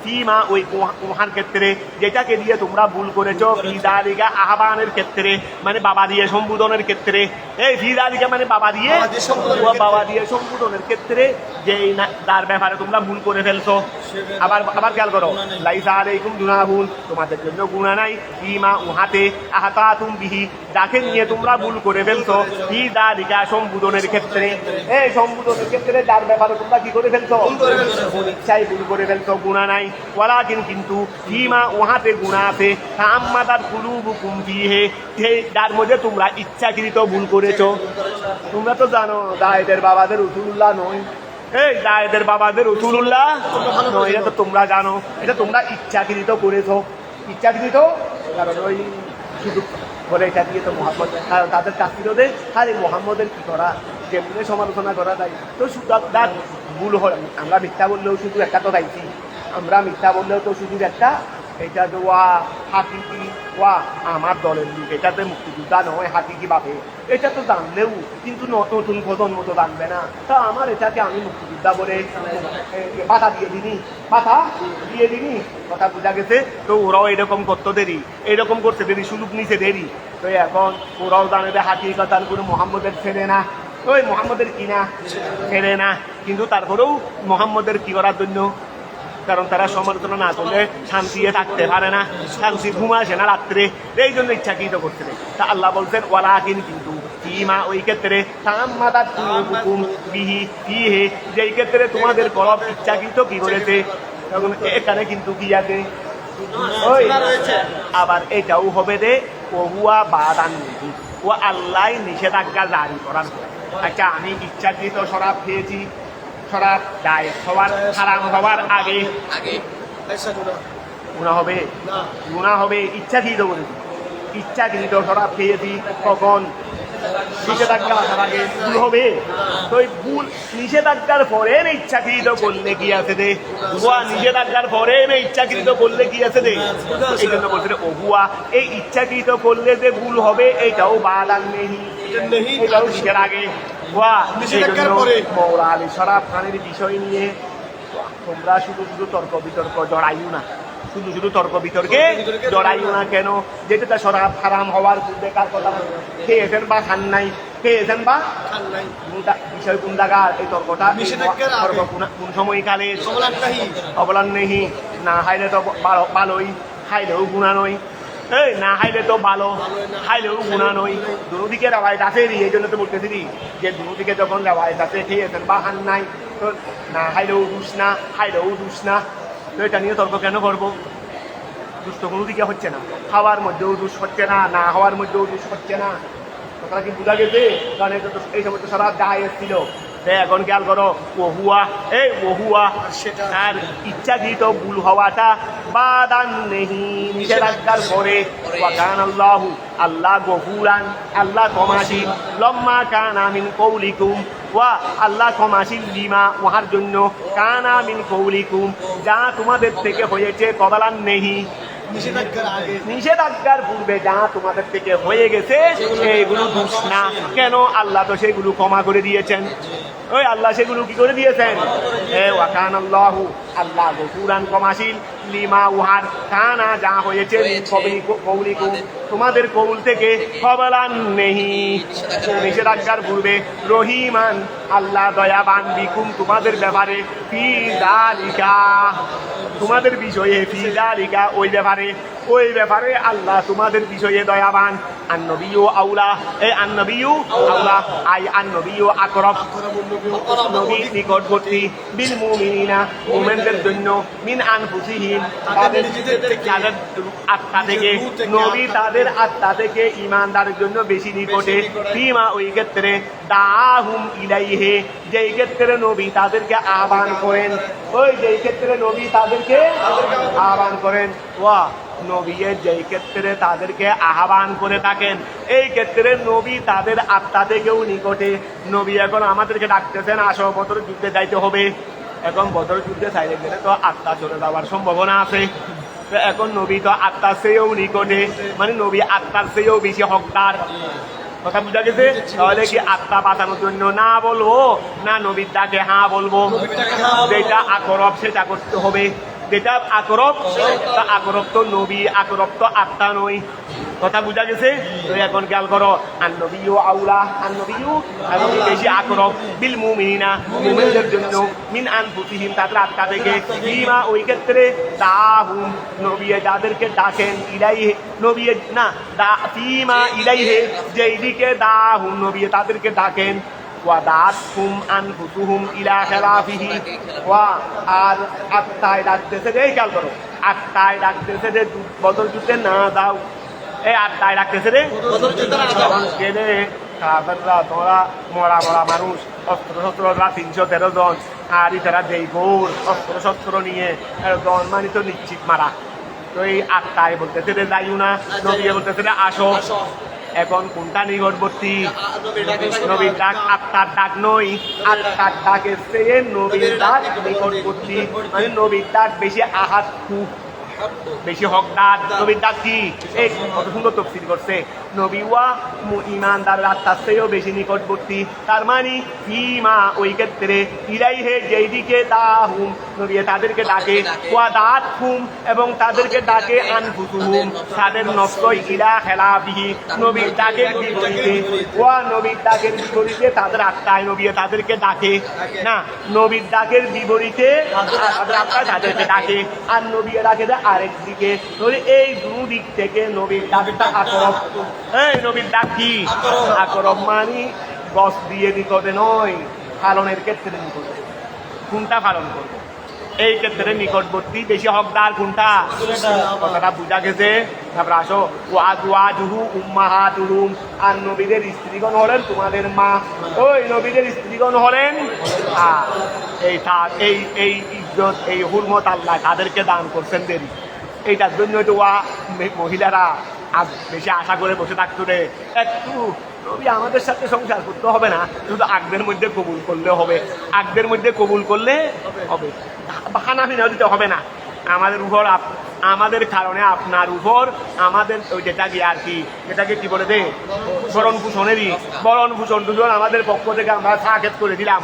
ফিমা ওই গুনার ক্ষেত্রে যেটাকে দিয়ে তোমরা ভুল করেছো ফি যালিকা আহবানের ক্ষেত্রে মানে বাবা দিয়ে সম্বোধনের ক্ষেত্রে এই ফি যালিকা মানে বাবা দিয়ে সম্বোধনের ক্ষেত্রে যেই তার ব্যাপারে তোমরা ভুল করে ফেলছো আবার খেয়াল করো লাইসা আলাইকুম গুনাহুন তোমাদের জন্য গুনাহ নাই ফিমা উহাতে আহতাতুম বিহি যাকে নিয়ে তোমরা ভুল করে ফেলছো ফি যালিকা সম্বোধনের ক্ষেত্রে এই সম্বোধনের ক্ষেত্রে যার ব্যাপারে তোমরা কি করে ফেলছো ইচ্ছাই ভুল করে ফেলছো গুনাহ নাই ওয়ালাকিন কিন্তু ফিমা উহাতে গুনাহ আছে তাআম্মাদাত কুলুবুকুম ফিহি যার মধ্যে তোমরা ইচ্ছাকৃত ভুল করেছো তোমরা তো জানো দায়েদের বাবাদের রাসূলুল্লাহ নয় এই দায়েদের বাবাদের রাসূলুল্লাহ নয় এটা তো তোমরা জানো এটা তোমরা ইচ্ছাকৃত করেছো ইচ্ছাকৃত কারণ ওই শুধু বলে এটা দিয়ে তো মোহাম্মদ তাদের চাকরিদের আর এই মোহাম্মদের কি করা কেমনে সমালোচনা করা যায় তো শুধু ভুল হয় আমরা মিথ্যা বললেও শুধু একটা তো দায়িত্ব আমরা মিথ্যা বললেও তো শুধু একটা এটা তো হাকিকি আমার দলের লোক এটাতে মুক্তিযোদ্ধা নয় হাকিকি ভাবে এটা তো জানলেও কিন্তু নতুন প্রজন্ম তো জানবে না তা আমার এটাকে আমি মুক্তিযোদ্ধা বলে বাধা দিয়ে দিনি কথা বোঝা গেছে তো ওরাও এরকম করতে দেরি এরকম করতে দেরি সুযোগ নিচে দেরি তো এখন ওরাও জানে যে হাকিকতার কোনো মোহাম্মদের ছেড়ে না ওই মোহাম্মদের কিনা ছেড়ে না কিন্তু তারপরেও মোহাম্মদের কি করার জন্য কারণ তারা সমালোচনা না করলে শান্তিতে থাকতে পারে না শান্তি ঘুম আসে না রাত্রে এই জন্য ইচ্ছাকৃত করতে তা আল্লাহ বলছেন ওয়ালাকিন কিন্তু ফিমা ওই ক্ষেত্রে তাআম্মাদাত কুলুবুকুম বিহি ফিহি যেই ক্ষেত্রে তোমাদের কলব ইচ্ছাকৃত কি করেছে তখন এখানে কিন্তু কি আছে ওই আবার এটাও হবে রে ওহুয়া বাদান ও আল্লাহ নিষেধাজ্ঞা জারি করার আচ্ছা আমি ইচ্ছাকৃত শরাব খেয়েছি শরাব ডায়েট হওয়ার হারাম হওয়ার আগে গুনাহ হবে ইচ্ছাকৃত করেছি ইচ্ছাকৃত শরাব খেয়েছি কখন নিষেধাজ্ঞা আসার আগে ভুল হবে তো ওই ভুল নিষেধাজ্ঞার পরে ইচ্ছাকৃত করলে কি আছে রে হুয়া নিষেধাজ্ঞার পরে ইচ্ছাকৃত করলে কি আছে রে এই জন্য বলছে ও হুয়া এই ইচ্ছাকৃত করলে যে ভুল হবে এইটাও বাদান নেই এটাও নিষেধ আগে হুয়া মৌলা আলী শরাব খানের বিষয় নিয়ে তোমরা শুধু শুধু তর্ক বিতর্ক জড়াইও না শুধু শুধু তর্ক বিতর্কে জড়াইও না কেন যেটা শরাব হারাম হওয়ার বেকার কথা খেয়েছেন বা খান নাই খেয়েছেন বা খান নাই বিষয় কোন জায়গার এই তর্কটা কোন সময়কালে অবলান নেই না হাইলে তো ভালোই খাইলেও গুণা নয় এই না খাইলে তো ভালো খাইলেও গুণা নয় দুদিকে রেওয়ায়ত আছে এই জন্য তো বলতেছি যে দুদিকে যখন রেওয়ায়ত আছে খেয়েছেন বা খান নাই তো না খাইলেও দুষ না খাইলেও দুষ না তো এটা নিয়ে তর্ক কেন করবো দুষ তো কোনো দিকে হচ্ছে না খাওয়ার মধ্যেও দুষ হচ্ছে না না হওয়ার মধ্যেও দুষ হচ্ছে না কথাটা কি বোঝা গেছে কারণ এই সমস্ত শরাব যা এসেছিল এখন খেয়াল করো ওহুয়া এই ওহুয়া সেটা আর ইচ্ছাকৃত ভুল হওয়াটা বাদান নেহি নিষেধাজ্ঞার পরে ওয়াকান আল্লাহু আল্লাহ গফুরান আল্লাহ ক্ষমাশীল লম্মা কানা মিন কওলিকুম ওয়া আল্লাহ ক্ষমাশীল লিমা ওহার জন্য কানা মিন কওলিকুম যা তোমাদের থেকে হয়েছে কবালান নেহি নিষেধাজ্ঞার পূর্বে যা তোমাদের থেকে হয়ে গেছে সেইগুলো দোষ না কেন আল্লাহ তো সেগুলো ক্ষমা করে দিয়েছেন ওই আল্লাহ সেগুলো কি করে দিয়েছেন ওয়াকান আল্লাহু আল্লাহ গফুরান ক্ষমাশীল লিমা উহার কানা যা হয়েছে কওলিকুম তোমাদের কৌল থেকে কবলান নেহি নিষেধাজ্ঞার পূর্বে রহিমান আল্লাহ দয়াবান বিকুম তোমাদের ব্যাপারে ফি যালিকা তোমাদের বিষয়ে ফি যালিকা ওই ব্যাপারে আল্লাহ তোমাদের বিষয়ে দয়াবান আন্নবিয়ু আউলা এই আন্নবিয়ু আউলা আই আন্নবিয়ু আকরাব নবী নিকটবর্তী বিল মুমিনিনা মুমিনদের জন্য মিন আনফুসিহিম তাদের আত্মা থেকে নবী তাদের আত্মা থেকে ঈমানদারের জন্য বেশি নিকটে ফিমা ওই ক্ষেত্রে দাহুম ইলাইহি যেই ক্ষেত্রে নবী তাদেরকে আহ্বান করেন ওই যেই ক্ষেত্রে নবী তাদেরকে আহ্বান করেন ওয়া নবী যেই ক্ষেত্রে তাদেরকে আহ্বান করে থাকেন এই ক্ষেত্রে নবী তাদের আত্মা থেকেও নিকটে নবী এখন আমাদেরকে ডাকতেছেন আসো বদর যুদ্ধে যাইতে হবে এখন বদর যুদ্ধে চাইলে গেলে তো আত্মা চলে যাওয়ার সম্ভাবনা আছে এখন নবী তো আত্মার চেয়েও নিকটে মানে নবী আত্মার চেয়েও বেশি হকদার কথা বুঝা গেছে তাহলে কি আত্মা বাঁচানোর জন্য না বলবো না নবীর ডাকে হ্যাঁ বলবো যেটা আকরব সেটা করতে হবে যেটা আকরব তা আকরব তো নবী আকরব তো আত্মা নয় কথা বুঝা গেছে তো এখন খেয়াল করো আন্নবিয়ু আউলা আন্নবিয়ু নবী বেশি আকরব বিল মুমিনিনা মুমিনদের জন্য মিন আনফুসিহিম তাদের আত্মা থেকে ফিমা ওই ক্ষেত্রে দাহুম নবী যাদেরকে ডাকেন ইলাইহি নবী না দা ফিমা ইলাইহি যেই দিকে দাহুম নবী তাদেরকে ডাকেন ওয়াদাতহুম আনফুসুহুম ইলা খেলাফিহি ওয়া আর আত্মায় ডাকতেছে রে খেয়াল করো আত্মায় ডাকতেছে রে বদর যুদ্ধে না দাও এই আত্মায় ডাকতেছে রে বদর যুদ্ধে না দাও গেলে কাফেররা তোরা মরা মানুষ অস্ত্র শস্ত্ররা 313 জন আর তারা যেই গোর অস্ত্র শস্ত্র নিয়ে জন মানে তো নিশ্চিত মারা তো এই আত্মায় বলতেছে রে যাইও না নবী বলতেছে রে আসো এখন কোনটা নিকটবর্তী নবীর ডাক আত্মার ডাক নই আত্মার ডাকের চেয়ে নবীর ডাক নিকটবর্তী মানে নবীর ডাক বেশি আহাত বেশি হকদার নবীর ডাক কি এই কত সুন্দর তফসিল করছে নবী ওয়া ঈমানদার আত্মার চেয়েও বেশি নিকটবর্তী তার মানে ফিমা ওই ক্ষেত্রে ইলাইহি যেই দিকে দাহুম নবী তাদেরকে ডাকে ওয়া দাতহুম এবং তাদেরকে ডাকে আনফুসুহুম তাদের নফস ইলা খেলাফিহি নবীর ডাকের বিপরীতে ওয়া নবীর ডাকের বিপরীতে তাদের আত্মায় নবী তাদেরকে ডাকে না নবীর ডাকের বিপরীতে তাদের আত্মায় তাদেরকে ডাকে আর নবী ডাকে আরেক দিকে এই দুদিক থেকে নবীর ডাকটা আকরব এই নবীর ডাক কি আকরব মানে গছ দিয়ে নিকটে নয় পালনের ক্ষেত্রে নিকটে কোনটা পালন করবে এই ক্ষেত্রে নিকটবর্তী বেশি হকদার কোনটা কথাটা বুঝা গেছে তারপর আসো ওয়াজুহু উম্মাহাতুহুম আর নবীদের স্ত্রীগণ হলেন তোমাদের মা ওই নবীদের স্ত্রীগণ হলেন এই ইজ্জত এই হুরমত আল্লাহ তাদেরকে দান করছেন দেরি এইটার জন্য তো মহিলারা বেশি আশা করে বসে থাকতো রে, একটু নবী আমাদের সাথে সংসার করতে হবে না, শুধু আগদের মধ্যে কবুল করলে হবে, আগদের মধ্যে কবুল করলে হবে, বাহানা বিনা দিতে হবে না আমাদের উপর, আমাদের কারণে আপনার উপর আমাদের ওই যেটাকে আর কি, যেটাকে কি বলে দে, ভরণ পোষণেরই, ভরণ পোষণ দুজন আমাদের পক্ষ থেকে আমরা সাকেত করে দিলাম।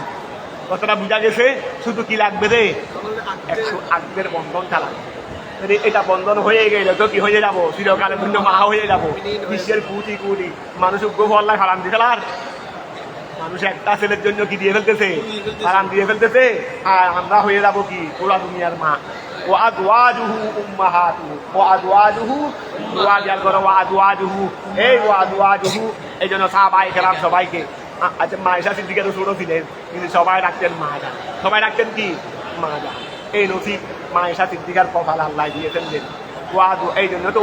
কতটা বোঝা গেছে? শুধু কি লাগবে রে, একটু আগদের বন্ধনটা লাগবে। এটা বন্ধন হয়ে গেলে তো কি হয়ে যাবো, চিরকালের জন্য মা হয়ে যাবো। বিশ্বের কোটি কোটি মানুষ গোবল্লা হারাম দিতে আর মানুষ একটা ছেলের জন্য কি দিয়ে ফেলতেছে, হারাম দিয়ে ফেলতেছে, আর আমরা হয়ে যাবো কি পুরা দুনিয়ার মা। ও আদওয়াজুহু উম্মাহাতুহু, ও আদওয়াজুহু ওয়াজাল করো, ও আদওয়াজুহু, এই ও আদওয়াজুহু। এই জন্য সাহাবায়ে কেরাম সবাইকে, আচ্ছা মায়েশা সিদ্দিকা তো ছোট ছিলেন, কিন্তু সবাই রাখতেন মা যা, সবাই রাখতেন কি মা যা। এই নসিব মায়েশা সিদ্দিকার কপাল আল্লাহ দিয়েছেন যে ওয়াদু। এই জন্য তো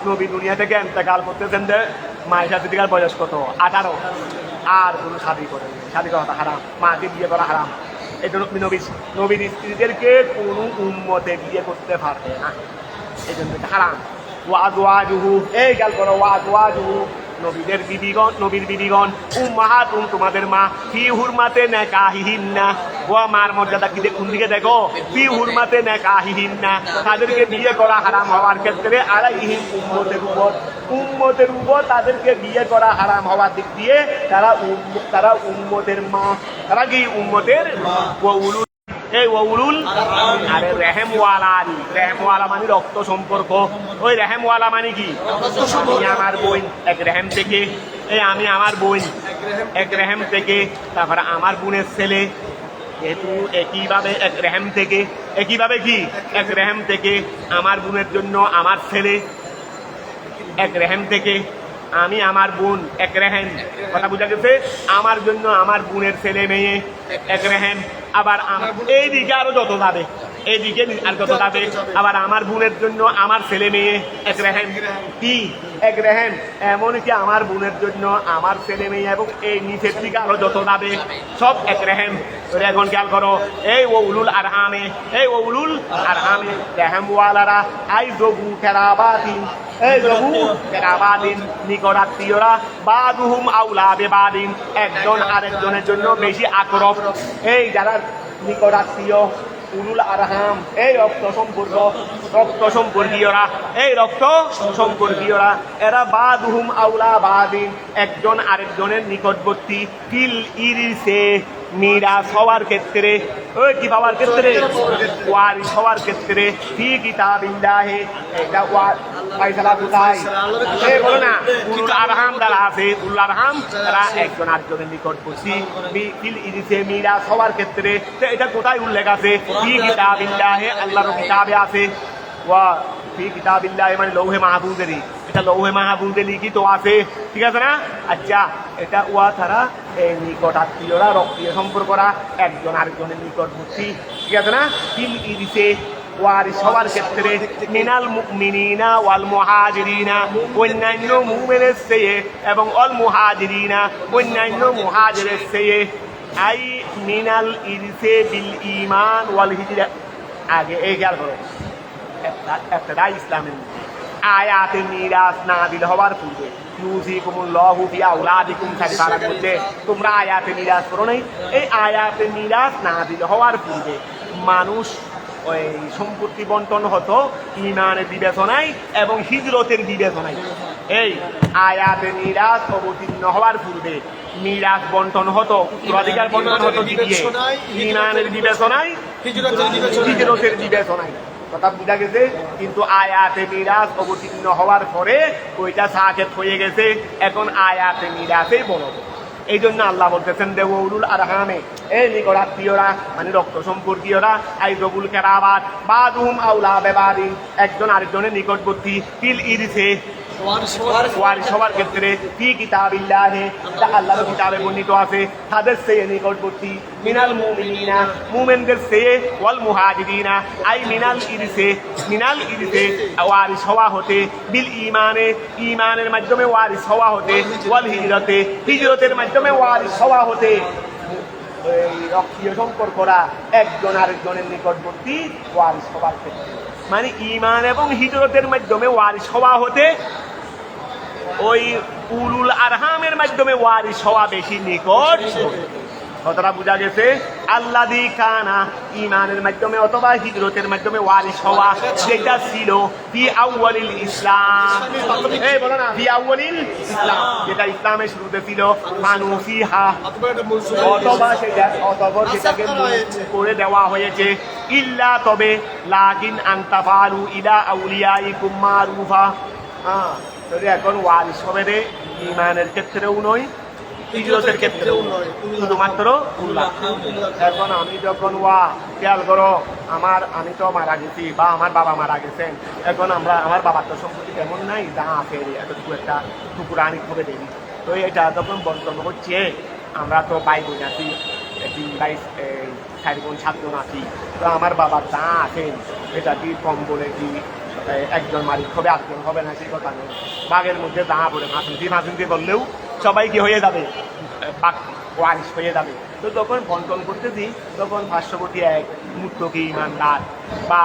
নবী দুনিয়া থেকে ইন্তেকাল করতেছেন যে মায়েশা সিদ্দিকার বয়স কত, 18। আর কোনো শাদী করে, শাদী করা হারাম, মাকে বিয়ে করা হারাম। এই জন্য নবীর স্ত্রীদেরকে কোনো উম্মতে বিয়ে করতে পারবে না, এই জন্য হারাম। ওয়াজওয়াজুহু, এই গাল করো, ওয়াজওয়াজুহু নবীদের বিবিগণ, নবীর বিবিগণ, উম্মাহাতুম তোমাদের মা, ফি হুরমাতে নিকাহিহিন্না, ও মার মর্যাদা কি কোন দিকে দেখো, ফি হুরমাতে নিকাহিহিন্না, তাদেরকে বিয়ে করা হারাম হওয়ার ক্ষেত্রে আলাইহিম উম্মতের উপর তাদেরকে বিয়ে করা হারাম হওয়ার দিক দিয়ে তারা উম্মতের মা, তারা কি উম্মতের ওয়াউলুল, এই ওয়াউলুল, আরে রেহেমওয়ালা, রেহেমওয়ালা মানে রক্ত সম্পর্ক। ওই রেহেমওয়ালা মানে কি, আমি আমার বোন এক রেহেম থেকে, এই আমি আমার বোন এক রেহেম থেকে, তারপরে আমার বোনের ছেলে, যেহেতু একইভাবে এক রেহেম থেকে, একইভাবে কি এক রেহেম থেকে আমার বোনের জন্য আমার ছেলে এক রেহেম থেকে, আমি আমার বোন এক রেহেম, কথা বোঝা গেছে, আমার জন্য আমার বোনের ছেলে মেয়ে এক রেহেম। আবার এই দিকে আরো যত যাবে, এইদিকে আর যত যাবে, আবার আমার বোনের জন্য আমার ছেলে মেয়ে এক রেহেম, কি এক রেহেম। এমনকি আমার বোনের জন্য আমার ছেলে মেয়ে এবং এই নিচের দিকে আরো যত যাবে সব এক রেহেম। এখন খেয়াল করো, এই ওউলুল আরহামে, এই ওউলুল আরহামে রেহেমওয়ালারা, আই জবু কেরাবাতিন, এই জবু কেরাবাতিন নিকটাত্মীয়রা, বাদুহুম আউলা বেবাদিন, একজন আরেকজনের জন্য বেশি আকরব। এই যারা নিকটাত্মীয় উলুল আরহাম, এই রক্ত সম্পর্কীয়রা, এই রক্ত সম্পর্কীয়রা, এরা বাদুহুম আউলা বাদিন, একজন আরেকজনের নিকটবর্তী, ফিল ইরিসে মিরাস হওয়ার ক্ষেত্রে, ওই কি পাওয়ার ক্ষেত্রে, ওয়ারিস হওয়ার ক্ষেত্রে, ফি কিতাবিল্লাহি, এটা ফায়সালা কোথায়, এই বলো না উলুল আরহাম যারা আছে, উলুল আরহাম তারা একজন আরেকজনের নিকটবর্তী, ফিল ইরিসে মিরাস হওয়ার ক্ষেত্রে। তো এটা কোথায় উল্লেখ আছে, ফি কিতাবিল্লাহি, আল্লাহর কিতাবে আছে, ওয়া ফি কিতাবিল্লাহি মানে লৌহে মাহফুজেরই, এটা লৌহে মাহফুজে লিখিত আছে, ঠিক আছে না? আচ্ছা, এটা ওয়া ছাড়া এই নিকট আত্মীয়রা, রক্তীয় সম্পর্করা একজন আরেকজনের নিকটবর্তী, ঠিক আছে না? ফিল ইরিসে ওয়ারিস হওয়ার ক্ষেত্রে, মিনাল মুমিনিনা ওয়াল মুহাজিরিনা, অন্যান্য মুমিনের চেয়ে এবং অল মুহাজিরিনা, অন্যান্য মুহাজিরের চেয়ে, আই মিনাল ইরিসে বিল ঈমান ওয়াল হিজরা। আগে এই খেয়াল করো, একটা ইসলামের আয়াতে মিরাস নাযিল হওয়ার পূর্বে, ইউসিকুমুল্লাহু ফি আওলাদিকুম, সারিফার মধ্যে তোমরা আয়াতে মিরাস করো নাই। এই আয়াতে মিরাস নাযিল হওয়ার পূর্বে মানুষ ওই সম্পত্তি বন্টন হতো ঈমানের বিবেচনায় এবং হিজরতের বিবেচনায়। এই আয়াতে মিরাস অবতীর্ণ হওয়ার পূর্বে মিরাস বন্টন হতো, উত্তরাধিকার বন্টন হতো কি দিয়ে, ঈমানের বিবেচনায়, হিজরতের বিবেচনায়। কথা বুঝা গেছে? কিন্তু আয়াতে মিরাস অবতীর্ণ হওয়ার পরে ওইটা সাকেত হয়ে গেছে, এখন আয়াতে মিরাসেই বলবো। এই জন্য আল্লাহ বলতেছেন যে ওউলুল আরহামে, এই নিকটাত্মীয়রা মানে রক্ত সম্পর্কীয়রা, আই জবুল কেরাবাত, বাদুহুম আউলা বেবাদিন, একজন আরেকজনের নিকটবর্তী, ফিল ইরিসে ওয়ারিস হওয়ার ক্ষেত্রে, ফি কিতাবিল্লাহি, তা আল্লাহর কিতাবে বর্ণিত আছে, তাদের চেয়ে নিকটবর্তী, মিনাল মুমিনিনা মুমিনদের চেয়ে, ওয়াল মুহাজিরিনা আই মিনাল ইরিসে ওয়ারিস হওয়া হতে, বিল ঈমানে ঈমানের মাধ্যমে ওয়ারিস হওয়া হতে, ওয়াল হিজরতে হিজরতের মাধ্যমে ওয়ারিস হওয়া হতে। এই রক্তীয় সম্পর্করা একজন আরেকজনের নিকটবর্তী ওয়ারিস হওয়ার ক্ষেত্রে, মানে ঈমান এবং হিজরতের মাধ্যমে ওয়ারিস হওয়া হতে ওই উলুল আরহামের মাধ্যমে ওয়ারিস হওয়া বেশি নিকট। কথাটা বোঝা গেছে? আল্লাযী কানা ঈমানের মাধ্যমে অথবা হিজরতের মাধ্যমে ওয়ারিস হওয়া যেটা ছিল ফি আউয়ালিল ইসলাম, এই বলো না ফি আউয়ালিল ইসলাম, যেটা ইসলামের শুরুতে ছিল, মানু ফিহা অথবা সেটাকে করে দেওয়া হয়েছে, ইল্লা তবে লাকিন আনতাফালু ইলা আউলিয়াইকুম মারুফা। তবে এখন ওয়ারিস হবে রে ঈমানের ক্ষেত্রেও নয়, হিজরতের ক্ষেত্রেও নয়, শুধুমাত্র উল্লাহ। এখন আমি যখন খেয়াল করো, আমি তো মারা গেছি বা আমার বাবা মারা গেছেন, এখন আমার বাবার তো সম্পত্তি তেমন নাই, যা আছে এতটুকু একটা টুকুরা আনি করে দেবি। তো এটা যখন বন্টন হচ্ছে, আমরা তো 22 জন আছি, 4 বোন 7 জন আছি, তো আমার বাবার যা আছেন এটা কি কম বলে কি একজন মালিক হবে, 8 জন হবে না, সেই কথা নেই। বাঘের মধ্যে যা পড়ে মাঝুন্তি করলেও সবাই কি হয়ে যাবে, বাঘ ওয়ারিস হয়ে যাবে। তো তখন বন্টন করতেছি, তখন পার্শ্ববর্তী এক মুত্তকি ইমানদার বা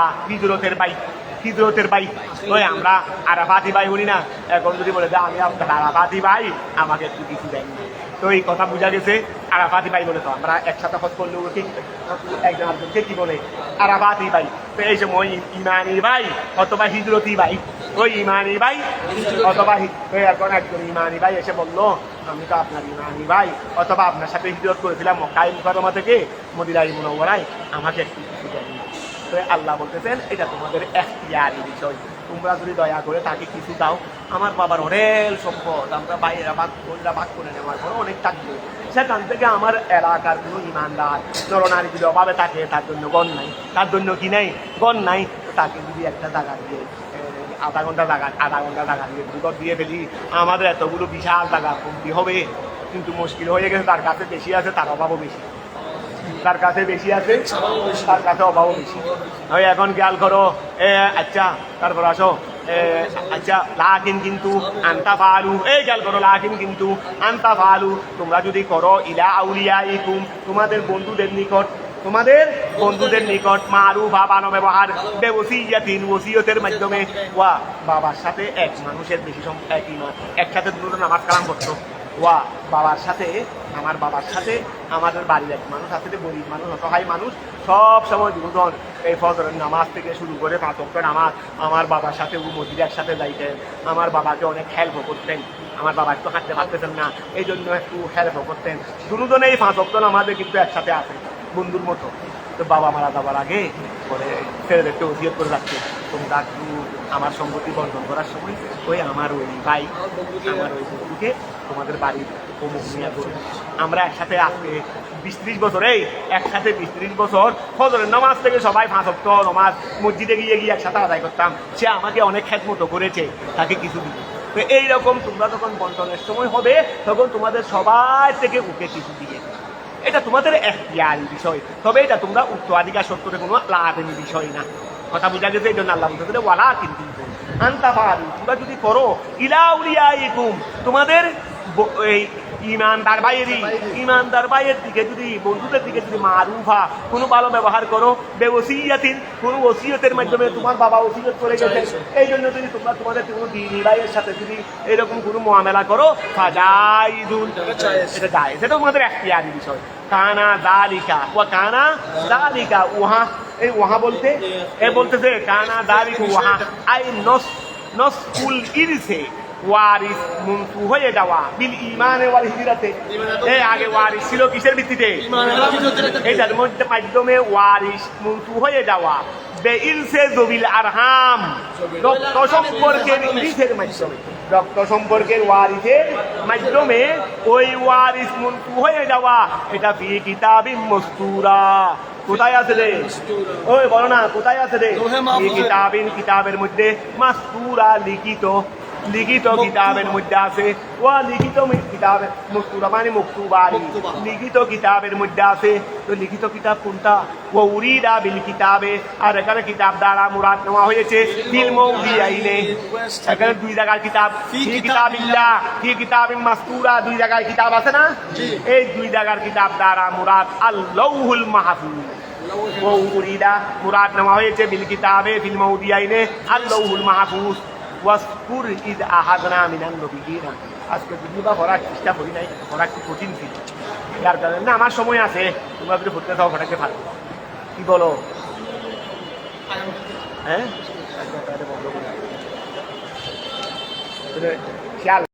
হিজরতের ভাই, ওই আমরা আরাফাতি ভাই বলি না, এখন যদি বলে যে আমি আপনার আরাফাতি ভাই, আমাকে একটু কিছু দেন। তো এই কথা বোঝা গেছে, আরাফাতি ভাই বলে তো আমরা একসাথে হজ করলেও ঠিক একজন আরেকজনকে কি বলে, আরাফাতি ভাই। তো এই সময় ইমানি ভাই অথবা হিজরতি ভাই, ওই ইমানি ভাই অথবা এখন একজন ইমানি ভাই এসে বললো, আমি তো আপনার ইমানি ভাই, অথবা আপনার সাথে হিজরত করেছিলাম মক্কায় মুকাররমা থেকে মদিনায় মুনাওয়ারায়, আমাকে একটু কিছু দেন। তো আল্লাহ বলতেছেন এটা তোমাদের এখতিয়ারি বিষয়, তোমরা যদি দয়া করে তাকে কিছু দাও। আমার বাবার অনেক সম্পদ, আমরা বাইরে ভাগ করে নেওয়ার পর অনেক থাকবে, সেখান থেকে আমার এলাকার কোনো ইমানদার নরনারী যদি অভাবে থাকে, তার জন্য গণ নাই, তার জন্য কি নেই গণ নাই, তাকে যদি একটা জায়গা দিয়ে আধা ঘন্টা জায়গা দিয়ে দুধ দিয়ে ফেলি, আমাদের এতগুলো বিশাল জায়গা কমতি হবে। কিন্তু মুশকিল হয়ে গেছে, তার কাছে বেশি আছে, তার অভাবও বেশি, তার কাছে বেশি আছে, তার কাছে অভাবও বেশি। ওই এখন খেয়াল করো, আচ্ছা তারপর আসো, আচ্ছা লাকিন কিন্তু আনতা ফালু, এই খেয়াল করো, লাকিন কিন্তু আনতা ফালু, তোমরা যদি করো ইলা আউলিয়াইকুম, তোমাদের বন্ধুদের নিকট মারুফ ভালো ব্যবহার, বেওসিয়াতিন ওসিয়তের মাধ্যমে, ওয়া বাবার সাথে এক মানুষের বেশি একসাথে দুটো নামাজ কালাম করতো, ওয়া বাবার সাথে আমাদের বাড়ির এক মানুষ আছে, গরিব মানুষ, অসহায় মানুষ, সব সময় দুজন এই ফজরের নামাজ থেকে শুরু করে 5 ওয়াক্ত নামাজ আমার বাবার সাথে মসজিদে একসাথে যাইতেন, আমার বাবাকে অনেক হেল্প করতেন, আমার বাবা একটু হাঁটতে পারতেছেন না, এই জন্য একটু হেল্প করতেন। দুজনে এই 5 ওয়াক্ত নামাজে কিন্তু একসাথে আছে বন্ধুর মতো। তো বাবা মারা যাবার আগে পরে ছেলেদেরকে ওসিয়ত করে রাখছে, তোমরা একটু আমার সম্পত্তি বন্টন করার সময় ওই আমার ওই ভাই আমার ওই বন্ধুকে তোমাদের বাড়ির অমুক নিয়ে করবে। আমরা একসাথে আজকে 20-30 বছর, একসাথে 20-30 বছর ফজরের নামাজ থেকে সবাই 5 ওয়াক্ত নামাজ মসজিদে গিয়ে একসাথে আদায় করতাম, সে আমাকে অনেক খেদমত করেছে, তাকে কিছু দিবে। তো এইরকম তোমরা যখন বন্টনের সময় হবে, তখন তোমাদের সবাই থেকে উঠে কিছু দিবে, এটা তোমাদের এখতিয়ারি বিষয়, তবে এটা তোমরা উত্তরাধিকার সূত্রে কোনো লাভের বিষয় না। কথা বোঝা গেছে? এই জন্য আল্লাহ বলতে ওয়ালা কিন্তু আনতা ফালু, তোমরা যদি করো ইলা আউলিয়াইকুম, তোমাদের এই ইমানদার ভাইয়ের দিকে যদি, বন্ধুদের দিকে যদি মারুফা কোনো ভালো ব্যবহার করো, বেওসিয়াতিন কোনো ওসিয়তের মাধ্যমে, তোমার বাবা ওসিয়ত করে গেছে, এই জন্য যদি তোমরা তোমাদের কোনো দ্বীনি ভাইয়ের সাথে যদি এরকম কোনো মুআমালা করো, ফাজাইদুন, এটা জায়েজ, এটা তোমাদের এখতিয়ারি বিষয়। কানা যালিকা উহা, এই ওহা বলতে বলতেছে কানা যালিকা ওহা আই নসকুল ইরসে, ওয়ারিস মুনসু হয়ে যাওয়া, বিল ঈমানে ওয়াল হিজরাতে, আগে ওয়ারিস ছিল কিসের ভিত্তিতে? এটার মাধ্যমে ওয়ারিস মুনসু হয়ে যাওয়া, বেইরসে যবিল আরহাম, রক্ত সম্পর্কের ওয়ারিসের মাধ্যমে ওই ওয়ারিস মুনসু হয়ে যাওয়া, এটা ফি কিতাবিন মাসতুরা, কোথায় আছে রে? ওই বলো না কোথায় আছে রে? কিতাবের মধ্যে, মাসতুরা লিখিত কিতাবের মধ্যে আছে, ওয়া লিখিত কিতাবের মস্তুরা মানে মকতুবারি, লিখিত কিতাবের মধ্যে আছে। তো লিখিত কিতাব কোনটা? ওয়া উরিদা বিল কিতাবে, আর এখানে কিতাব দ্বারা মুরাদ নেওয়া হয়েছে বিল মাউদিয়াইনে, এখানে 2 জায়গার কিতাব, ফি কিতাবিল্লাহ, ফি কিতাবিন মাসতুরা, 2 জায়গার কিতাব আছে না? এই 2 জায়গার কিতাব দ্বারা মুরাদ আল লাউহুল মাহফুজ, ও উরিদা মুরাদ নেওয়া হয়েছে বিল কিতাবে ফিল মাউদিয়াইনে আল লাউহুল মাহফুজ, ওয়াসকুর ইদ আহাদনা মিনান নবিয়িনা। আজকে যদি বা পড়ার চেষ্টা করি নাই, পড়া একটু কঠিন ছিল, যার কারণে না আমার সময় আছে, তোমরা যদি পড়তে চাও পড়াতে পারো। কি বলো? হ্যাঁ, বন্ধ করে খেয়াল